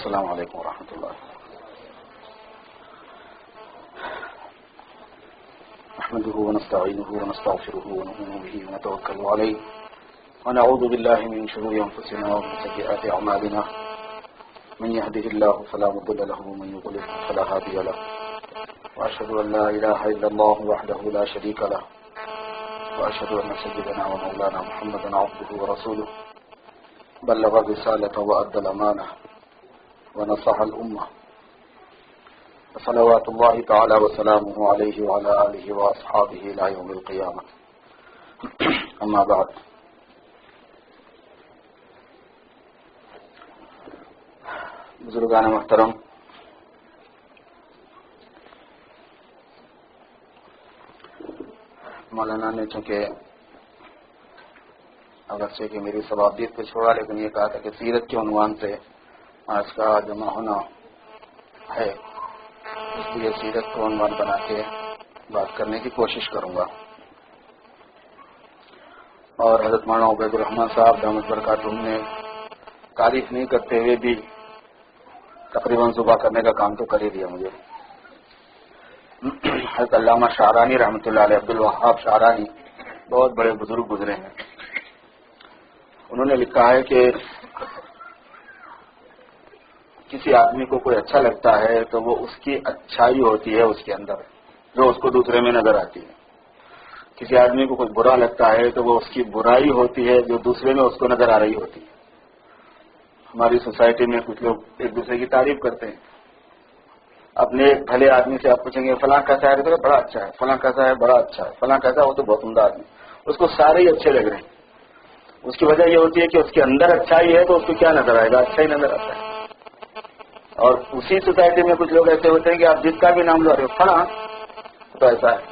السلام علیکم ورحمۃ اللہ. نحمده ونستعينه ونستغفره ونؤمن به ونتوكل عليه ونعوذ بالله من شرور انفسنا ومن سيئات اعمالنا من يهده الله فلا مضل له ومن يضلل فلا هادي له واشهد ان لا اله الا الله وحده لا شريك له واشهد ان سيدنا ومولانا محمدا عبده ورسوله بلغ الرسالة وأدى الأمانة ونصح الأمة صلوات الله تعالى وسلامه عليه وعلى آله وأصحابه إلى يوم القيامة. أما بعد، بزرگان محترم، مولانا نے چونکہ اگرچہ کہ میری ثوابیت کو چھوڑا لیکن یہ کہا تھا کہ سیرت کے عنوان سے آج کا جمع ہونا ہے، اس لیے سیرت کو عنوان بنا کے بات کرنے کی کوشش کروں گا. اور حضرت مولانا عبید الرحمن صاحب دامت برکاتہم نے تعریف نہیں کرتے ہوئے بھی تقریباً صبح کرنے کا کام تو کر ہی دیا مجھے. حضرت علامہ شعرانی رحمۃ اللہ علیہ، عبد الوہاب شعرانی، بہت بڑے بزرگ گزرے ہیں. انہوں نے لکھا ہے کہ کسی آدمی کو کوئی اچھا لگتا ہے تو وہ اس کی اچھائی ہوتی ہے اس کے اندر جو اس کو دوسرے میں نظر آتی ہے. کسی آدمی کو کوئی برا لگتا ہے تو وہ اس کی برائی ہوتی ہے جو دوسرے میں اس کو نظر آ رہی ہوتی ہے. ہماری سوسائٹی میں کچھ لوگ ایک دوسرے کی تعریف کرتے ہیں. اپنے ایک بھلے آدمی سے آپ پوچھیں گے فلاں کیسا ہے تو بڑا اچھا ہے، فلاں کیسا ہے بڑا اچھا ہے، فلاں کیسا ہے وہ تو بہت عمدہ آدمی، اس کو سارے ہی اچھے لگ رہے ہیں. اس کی وجہ یہ ہوتی ہے کہ اس کے اندر اچھائی ہے تو اس کو کیا نظر آئے گا؟ اچھا ہی نظر آتا ہے. اور اسی سوسائٹی میں کچھ لوگ ایسے ہوتے ہیں کہ آپ جس کا بھی نام لو رہے ہو فلاں تو ایسا ہے،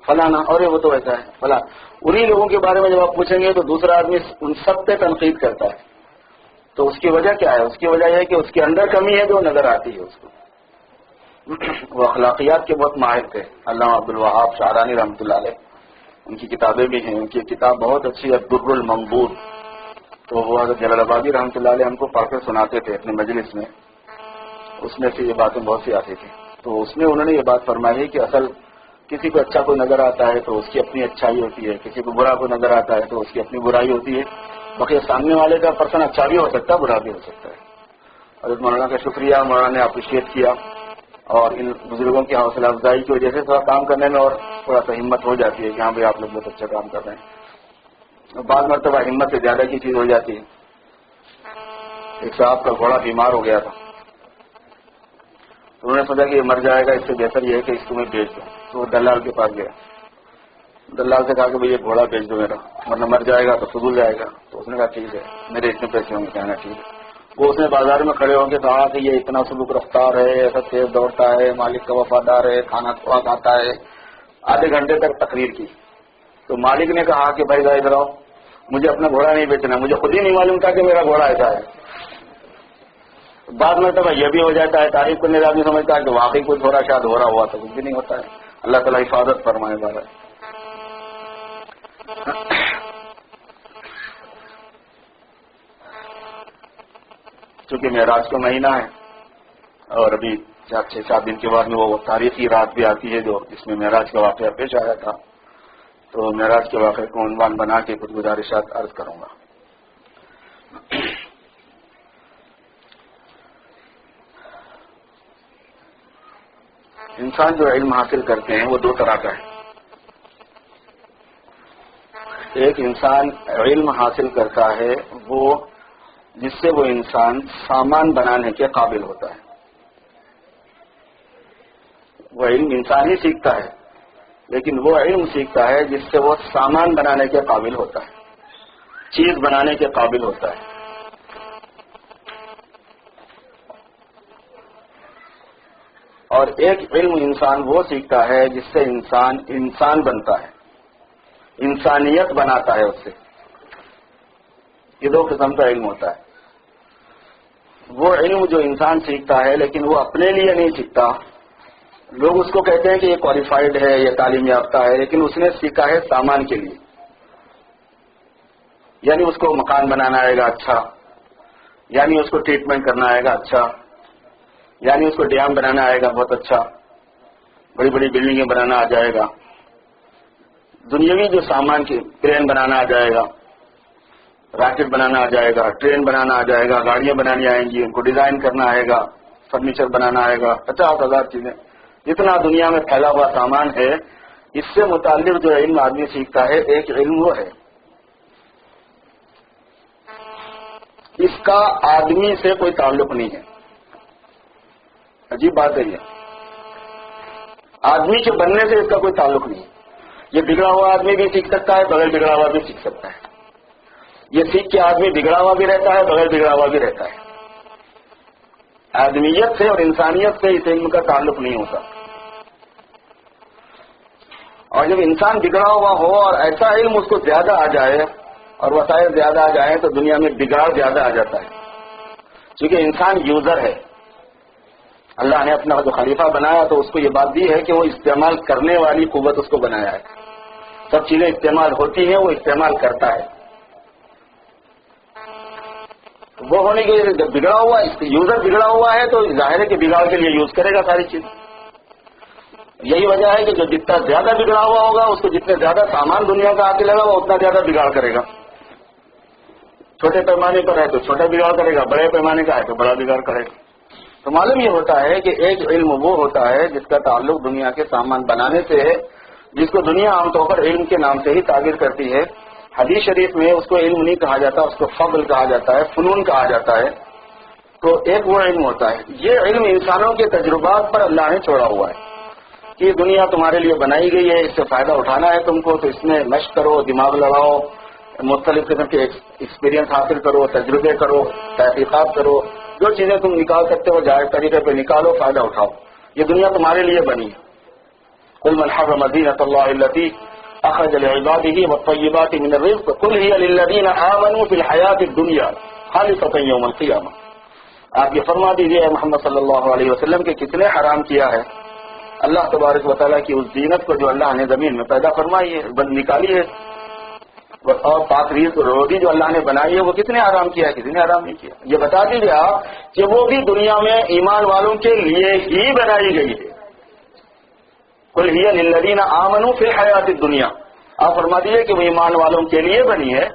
فلانا اور وہ تو ایسا ہے فلاں. انہی لوگوں کے بارے میں جب آپ پوچھیں گے تو دوسرا آدمی ان سب پہ تنقید کرتا ہے. تو اس کی وجہ کیا ہے؟ اس کی وجہ یہ ہے کہ اس کے اندر کمی ہے جو نظر آتی ہے اس کو. وہ اخلاقیات کے بہت ماہر تھے علامہ عبد الوہاب شعرانی رحمۃ اللہ علیہ. ان کی کتابیں بھی ہیں، ان کی کتاب بہت اچھی ہے الدر المنبور. تو وہ حضرت جلال آبادی رحمۃ اللہ علیہ ہم کو پڑھ کے سناتے تھے اپنے مجلس میں. اس میں سے یہ باتیں بہت سی آتی تھی. تو اس میں انہوں نے یہ بات فرمائی کہ اصل کسی کو اچھا کوئی نظر آتا ہے تو اس کی اپنی اچھائی ہوتی ہے، کسی کو برا کوئی نظر آتا ہے تو اس کی اپنی برائی ہوتی ہے. باقی سامنے والے کا پرسن اچھا بھی ہو سکتا ہے، برا بھی ہو سکتا ہے. حضرت مولانا کا شکریہ، مولانا نے اپریشیٹ کیا اور ان بزرگوں کی حوصلہ افزائی کی وجہ سے تھوڑا کام کرنے میں اور تھوڑا سا ہمت ہو جاتی ہے کہ ہاں بھائی آپ لوگ بہت اچھا کام کر رہے ہیں. بعض مرتبہ ہمت سے زیادہ کی چیز ہو جاتی ہے. ایک صاحب کا گھوڑا بیمار ہو گیا تھا، انہوں نے سوچا کہ یہ مر جائے گا، اس سے بہتر یہ ہے کہ اس کو میں بیچ دوں. تو وہ دلال کے پاس گیا، دلال سے کہا کہ بھائی یہ گھوڑا بیچ دو میرا، ورنہ مر جائے گا تو فضول جائے گا. تو اس نے کہا ٹھیک ہے، میرے اتنے پیسے ہوں گے. کہنا ٹھیک ہے. وہ اس نے بازار میں کھڑے ہوں گے کہا کہ یہ اتنا سلوک رفتار ہے، ایسا تیز دوڑتا ہے، مالک کا وفادار ہے، کھانا تھوڑا کھاتا ہے. آدھے گھنٹے تک تقریر کی. تو مالک نے کہا کہ بھائی ادھر آؤ، مجھے اپنا گھوڑا نہیں بیچنا، مجھے خود ہی نہیں معلوم تھا کہ میرا گھوڑا ایسا ہے. بعد مرتبہ یہ بھی ہو جاتا ہے، تعریف کرنے کا آدمی سمجھتا ہے کہ واقعی کچھ ہو رہا، شاید ہو رہا ہوا تو کچھ بھی نہیں ہوتا ہے. اللہ تعالیٰ حفاظت فرمائے گا. چونکہ معراج کا مہینہ ہے اور ابھی 6-7 دن کے بعد میں وہ تاریخی رات بھی آتی ہے جو اس میں معراج کا واقعہ پیش آیا تھا. تو معراج کے واقعے کو عنوان بنا کے کچھ گزارشات عرض کروں گا. انسان جو علم حاصل کرتے ہیں وہ 2 طرح کا ہے. ایک انسان علم حاصل کرتا ہے وہ جس سے وہ انسان سامان بنانے کے قابل ہوتا ہے. وہ علم انسان ہی سیکھتا ہے لیکن وہ علم سیکھتا ہے جس سے وہ سامان بنانے کے قابل ہوتا ہے، چیز بنانے کے قابل ہوتا ہے. اور ایک علم انسان وہ سیکھتا ہے جس سے انسان بنتا ہے، انسانیت بناتا ہے اس سے. یہ 2 قسم کا علم ہوتا ہے. وہ علم جو انسان سیکھتا ہے لیکن وہ اپنے لیے نہیں سیکھتا. لوگ اس کو کہتے ہیں کہ یہ کوالیفائڈ ہے، یہ تعلیم یافتہ ہے، لیکن اس نے سیکھا ہے سامان کے لیے. یعنی اس کو مکان بنانا آئے گا اچھا، یعنی اس کو ٹریٹمنٹ کرنا آئے گا اچھا، یعنی اس کو ڈیم بنانا آئے گا بہت اچھا، بڑی بڑی بلڈنگیں بنانا آ جائے گا، دنیاوی جو سامان کی پلین بنانا آ جائے گا، راکٹ بنانا آ جائے گا، ٹرین بنانا آ جائے گا، گاڑیاں بنانی آئیں گی، ان کو ڈیزائن کرنا آئے گا، فرنیچر بنانا آئے گا، 50,000 چیزیں، جتنا دنیا میں پھیلا ہوا سامان ہے، اس سے متعلق جو علم آدمی سیکھتا ہے، ایک علم وہ ہے، اس کا آدمی سے کوئی تعلق نہیں ہے۔ عجیب بات ہے، یہ آدمی کے بننے سے اس کا کوئی تعلق نہیں ہے۔ یہ بگڑا ہوا آدمی بھی سیکھ سکتا ہے، بغیر بگڑا ہوا بھی سیکھ سکتا ہے۔ یہ سیکھ کے آدمی بگڑا ہوا بھی رہتا ہے، بغیر بگڑا ہوا بھی رہتا ہے۔ آدمیت سے اور انسانیت سے اس علم کا تعلق نہیں ہوتا۔ اور جب انسان بگڑا ہوا ہو اور ایسا علم اس کو زیادہ آ جائے اور وسائل زیادہ آ جائیں تو دنیا میں بگاڑ زیادہ آ جاتا ہے، کیونکہ انسان یوزر ہے۔ اللہ نے اپنا جو خلیفہ بنایا تو اس کو یہ بات دی ہے کہ وہ استعمال کرنے والی قوت اس کو بنایا ہے۔ سب چیزیں استعمال ہوتی ہیں، وہ استعمال کرتا ہے۔ وہ ہونے کے جب بگڑا ہوا یوزر بگڑا ہوا ہے تو ظاہر ہے کہ بگاڑ کے لیے یوز کرے گا ساری چیز۔ یہی وجہ ہے کہ جو جتنا زیادہ بگڑا ہوا ہوگا اس کو جتنے زیادہ سامان دنیا کا آتے لگا وہ اتنا زیادہ بگاڑ کرے گا۔ چھوٹے پیمانے پر ہے تو چھوٹا بگاڑ کرے گا، بڑے پیمانے کا ہے تو بڑا بگاڑ کرے گا۔ تو معلوم یہ ہوتا ہے کہ ایک علم وہ ہوتا ہے جس کا تعلق دنیا کے سامان بنانے سے ہے، جس کو دنیا عام طور پر علم کے نام سے ہی تعبیر کرتی ہے۔ حدیث شریف میں اس کو علم نہیں کہا جاتا، اس کو فضل کہا جاتا ہے، فنون کہا جاتا ہے۔ تو ایک وہ علم ہوتا ہے، یہ علم انسانوں کے تجربات پر اللہ نے چھوڑا ہوا ہے کہ یہ دنیا تمہارے لیے بنائی گئی ہے، اس سے فائدہ اٹھانا ہے تم کو، تو اس میں مشق کرو، دماغ لڑاؤ، مختلف قسم کے ایکسپیرینس حاصل کرو، تجربے کرو، تحقیقات کرو، جو چیزیں تم نکال سکتے ہو جائز طریقے پہ نکالو، فائدہ اٹھاؤ۔ یہ دنیا تمہارے لیے بنی ہے۔ قل من حرم زینۃ اللہ التی اخرج لعباده والطیبات من الرزق قل هي للذین آمنوا فی الحیاۃ الدنیا خالصۃ یوم القیامہ۔ آپ یہ فرما دیجیے محمد صلی اللہ علیہ وسلم کہ کس نے حرام کیا ہے اللہ تبارک و تعالیٰ کی اس زینت کو جو اللہ نے زمین میں پیدا فرمائی ہے، نکالی ہے، اور پاک روزی جو اللہ نے بنائی ہے وہ کس نے حرام کیا ہے؟ کسی نے حرام نہیں کیا۔ یہ بتا دیجیے آپ کہ وہ بھی دنیا میں ایمان والوں کے لیے ہی بنائی گئی ہے۔ قل ہی للذین آمنوا فی الحیاۃ الدنیا، آپ فرما دیجیے کہ وہ ایمان والوں کے لیے بنی ہے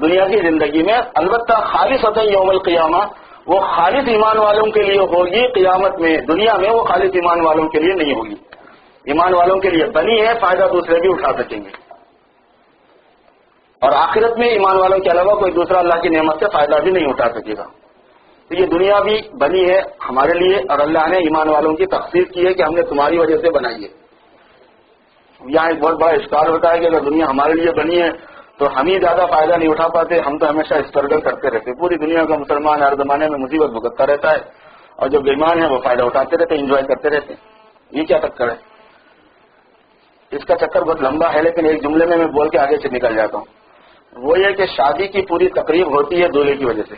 دنیا کی زندگی میں، البتہ خالصۃ یوم القیامہ، وہ خالص ایمان والوں کے لیے ہوگی قیامت میں، دنیا میں وہ خالص ایمان والوں کے لیے نہیں ہوگی۔ ایمان والوں کے لیے بنی ہے، فائدہ دوسرے بھی اٹھا سکیں گے، اور آخرت میں ایمان والوں کے علاوہ کوئی دوسرا اللہ کی نعمت سے فائدہ بھی نہیں اٹھا سکے گا۔ تو یہ دنیا بھی بنی ہے ہمارے لیے، اور اللہ نے ایمان والوں کی تخصیص کی ہے کہ ہم نے تمہاری وجہ سے بنائی ہے۔ یہاں ایک بہت بڑا اشکال ہوتا ہے کہ اگر دنیا ہمارے لیے بنی ہے تو ہم ہی زیادہ فائدہ نہیں اٹھا پاتے، ہم تو ہمیشہ اسٹرگل کرتے رہتے، پوری دنیا کا مسلمان ہر زمانے میں مصیبت بھگتتا رہتا ہے، اور جو بیمان ہے وہ فائدہ اٹھاتے رہتے، انجوائے کرتے رہتے۔ یہ کیا چکر ہے؟ اس کا چکر بہت لمبا ہے، لیکن ایک جملے میں بول کے آگے سے نکل جاتا ہوں۔ وہ یہ کہ شادی کی پوری تقریب ہوتی ہے دولہے کی وجہ سے،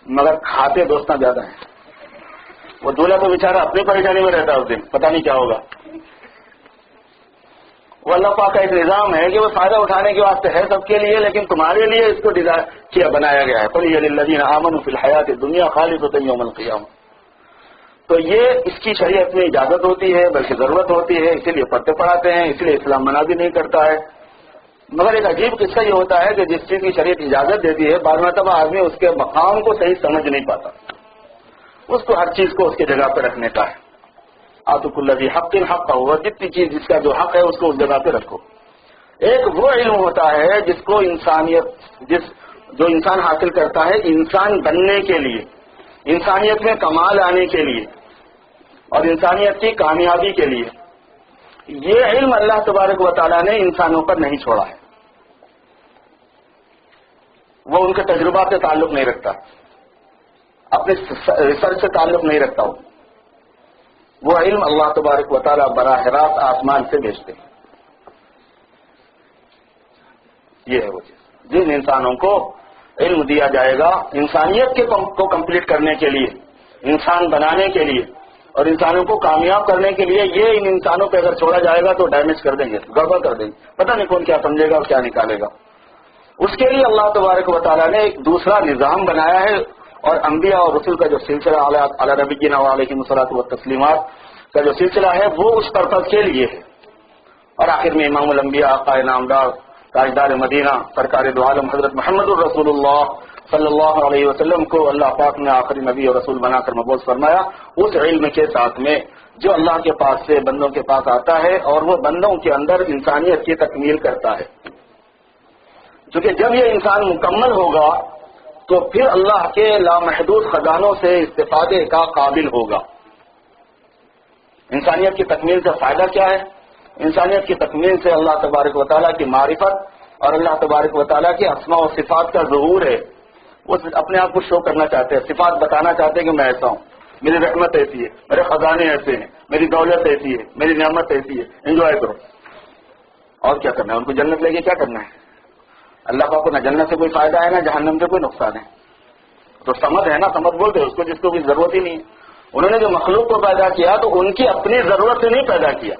مگر کھاتے دوستاں زیادہ ہیں۔ وہ دولہا تو بیچارہ اپنی پریشانی میں رہتا ہے اس دن، پتہ نہیں کیا ہوگا۔ وہ اللہ پاک کا ایک نظام ہے کہ وہ فائدہ اٹھانے کے واسطے ہے سب کے لیے، لیکن تمہارے لیے اس کو کیا بنایا گیا ہے۔ قل ہی للذین آمنوا فی الحیاۃ الدنیا خالصۃ یوم القیامہ۔ تو یہ اس کی شریعت میں اجازت ہوتی ہے، بلکہ ضرورت ہوتی ہے، اسی لیے پڑھتے پڑھاتے ہیں، اس لیے اسلام منع بھی نہیں کرتا ہے۔ مگر ایک عجیب قصہ یہ ہوتا ہے کہ جس چیز کی شریعت اجازت دیتی ہے، بعض مرتبہ آدمی اس کے مقام کو صحیح سمجھ نہیں پاتا، اس کو ہر چیز کو اس کی جگہ پہ رکھنے کا ہے۔ آتوا کل ذی حق حقہ، وہ جتنی چیز جس کا جو حق ہے اس کو اس جگہ پہ رکھو۔ ایک وہ علم ہوتا ہے جس کو جو انسان حاصل کرتا ہے انسان بننے کے لیے، انسانیت میں کمال آنے کے لیے اور انسانیت کی کامیابی کے لیے۔ یہ علم اللہ تبارک و تعالیٰ نے انسانوں پر نہیں چھوڑا ہے، وہ ان کے تجربات سے تعلق نہیں رکھتا، اپنے ریسرچ سے تعلق نہیں رکھتا ہوں۔ وہ علم اللہ تبارک و تعالیٰ براہ راست آسمان سے بھیجتے ہیں۔ یہ ہے وہ چیز، جن انسانوں کو علم دیا جائے گا انسانیت کو کمپلیٹ کرنے کے لیے، انسان بنانے کے لیے اور انسانوں کو کامیاب کرنے کے لیے، یہ ان انسانوں پہ اگر چھوڑا جائے گا تو ڈیمیج کر دیں گے، گڑبڑ کر دیں گے، پتہ نہیں کون کیا سمجھے گا اور کیا نکالے گا۔ اس کے لیے اللہ تبارک و تعالیٰ نے ایک دوسرا نظام بنایا ہے، اور انبیاء اور رسول کا جو سلسلہ علی نبینا علیہ الصلوۃ والتسلیمات کا جو سلسلہ ہے وہ اس پرپز کے لیے ہے. اور آخر میں امام الانبیاء آقا نامدار تاجدار مدینہ سرکار دو عالم حضرت محمد الرسول اللہ صلی اللہ علیہ وسلم کو اللہ پاک نے آخری نبی اور رسول بنا کر مبعوث فرمایا اس علم کے ساتھ میں جو اللہ کے پاس سے بندوں کے پاس آتا ہے اور وہ بندوں کے اندر انسانیت کی تکمیل کرتا ہے. کیونکہ جب یہ انسان مکمل ہوگا تو پھر اللہ کے لامحدود خزانوں سے استفادے کا قابل ہوگا. انسانیت کی تکمیل سے فائدہ کیا ہے؟ انسانیت کی تکمیل سے اللہ تبارک و تعالیٰ کی معرفت اور اللہ تبارک و تعالیٰ کی اسماء و صفات کا ظہور ہے. وہ اپنے آپ کو شو کرنا چاہتے ہیں، صفات بتانا چاہتے ہیں کہ میں ایسا ہوں، میری رحمت ایسی ہے، میرے خزانے ایسے ہیں، میری دولت ایسی ہے، میری نعمت ایسی ہے، انجوائے کرو. اور کیا کرنا ہے؟ ان کو جنت لے کے کیا کرنا ہے؟ اللہ پاک کو نہ جنت سے کوئی فائدہ ہے نہ جہنم سے کوئی نقصان ہے. تو سمد ہے نا، سمد بولتے ہیں اس کو جس کو کوئی ضرورت ہی نہیں ہے. انہوں نے جو مخلوق کو پیدا کیا تو ان کی اپنی ضرورت سے نہیں پیدا کیا.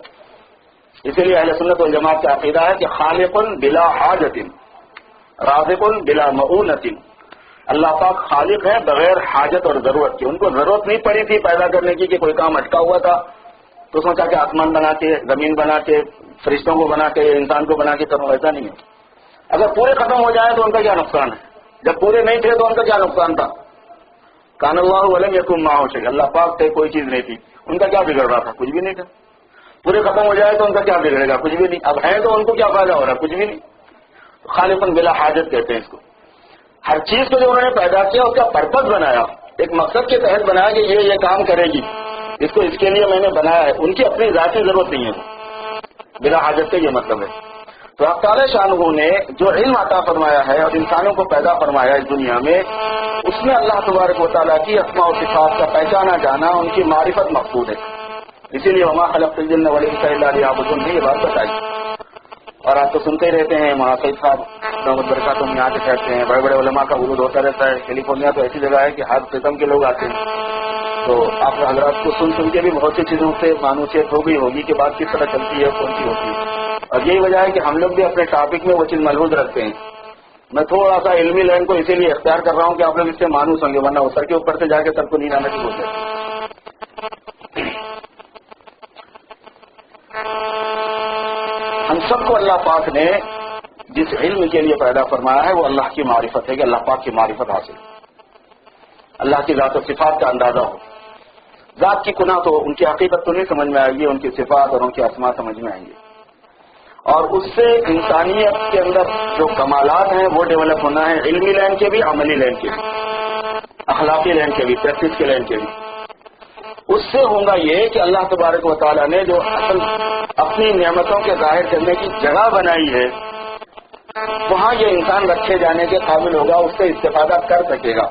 اسی لیے اہل سنت والجماعت کا عقیدہ ہے کہ خالق بلا حاجت رازق بلا مؤونۃ. اللہ پاک خالق ہے بغیر حاجت اور ضرورت کے. ان کو ضرورت نہیں پڑی تھی پیدا کرنے کی کہ کوئی کام اٹکا ہوا تھا تو سوچا کہ آسمان بنا کے، زمین بنا کے، فرشتوں کو بنا کے، انسان کو بنا کے کروں. ایسا نہیں ہے. اگر پورے ختم ہو جائیں تو ان کا کیا نقصان ہے؟ جب پورے نہیں تھے تو ان کا کیا نقصان تھا؟ کان اللہ ولم یکن معہ شیء، اللہ پاک تھے کوئی چیز نہیں تھی. ان کا کیا بگڑ رہا تھا؟ کچھ بھی نہیں تھا. پورے ختم ہو جائے تو ان کا کیا بگڑے گا؟ کچھ بھی نہیں. اب ہے تو ان کو کیا فائدہ ہو رہا ہے؟ کچھ بھی نہیں. خالقاً بلا حاجت کہتے ہیں اس کو. ہر چیز کو جو انہوں نے پیدا کیا اس کا پرپز بنایا، ایک مقصد کے تحت بنایا کہ یہ کام کرے گی، اس کو اس کے لیے میں نے بنایا ہے. ان کی اپنی ذاتی ضرورت نہیں ہے. بلا حاجت سے یہ مطلب ہے. تو اللہ تعالی شانہ نے جو علم عطا فرمایا ہے اور انسانوں کو پیدا فرمایا اس دنیا میں، اس میں اللہ تبارک و تعالیٰ کی اسماء و صفات کا پہچانا جانا، ان کی معرفت مقصود ہے. اسی لیے وما خلقت الجن والانس الا لیعبدون یہ بات بتائی. اور آپ تو سنتے رہتے ہیں سید صاحب محمد برکات میں آ کے کہتے ہیں، بڑے بڑے علماء کا ورود ہوتا رہتا ہے. کیلیفورنیا تو ایسی جگہ ہے کہ ہر قسم کے لوگ آتے ہیں. تو آپ حضرات کو سن کے بھی بہت سی چیزوں سے مانوسیت ہو گئی ہوگی کہ بات کس طرح چلتی ہے، کون سی ہوتی ہے. اور یہی وجہ ہے کہ ہم لوگ بھی اپنے ٹاپک میں وہ چیز ملحوظ رکھتے ہیں. میں تھوڑا سا علمی لائن کو اسی لیے اختیار کر رہا ہوں کہ آپ لوگ اس سے مانوس ہوں گے، ورنہ وہ سر کے اوپر سے جا کے سب کو نیند آنا شروع ہو جائے. ہم سب کو اللہ پاک نے جس علم کے لیے پیدا فرمایا ہے وہ اللہ کی معرفت ہے، کہ اللہ پاک کی معرفت حاصل، اللہ کی ذات و صفات کا اندازہ ہو. ذات کی کنہ تو ان کی حقیقت تو نہیں سمجھ میں آئے گی، ان کی صفات اور ان کی اسماء سمجھ میں آئیں گے. اور اس سے انسانیت کے اندر جو کمالات ہیں وہ ڈیولپ ہونا ہے، علمی لائن کے بھی، عملی لائن کے بھی، اخلاقی لائن کے بھی، پریکٹس کے لائن کے بھی. اس سے ہوگا یہ کہ اللہ تبارک و تعالیٰ نے جو اصل اپنی نعمتوں کے ظاہر کرنے کی جگہ بنائی ہے وہاں یہ انسان رکھے جانے کے قابل ہوگا، اس سے استفادہ کر سکے گا.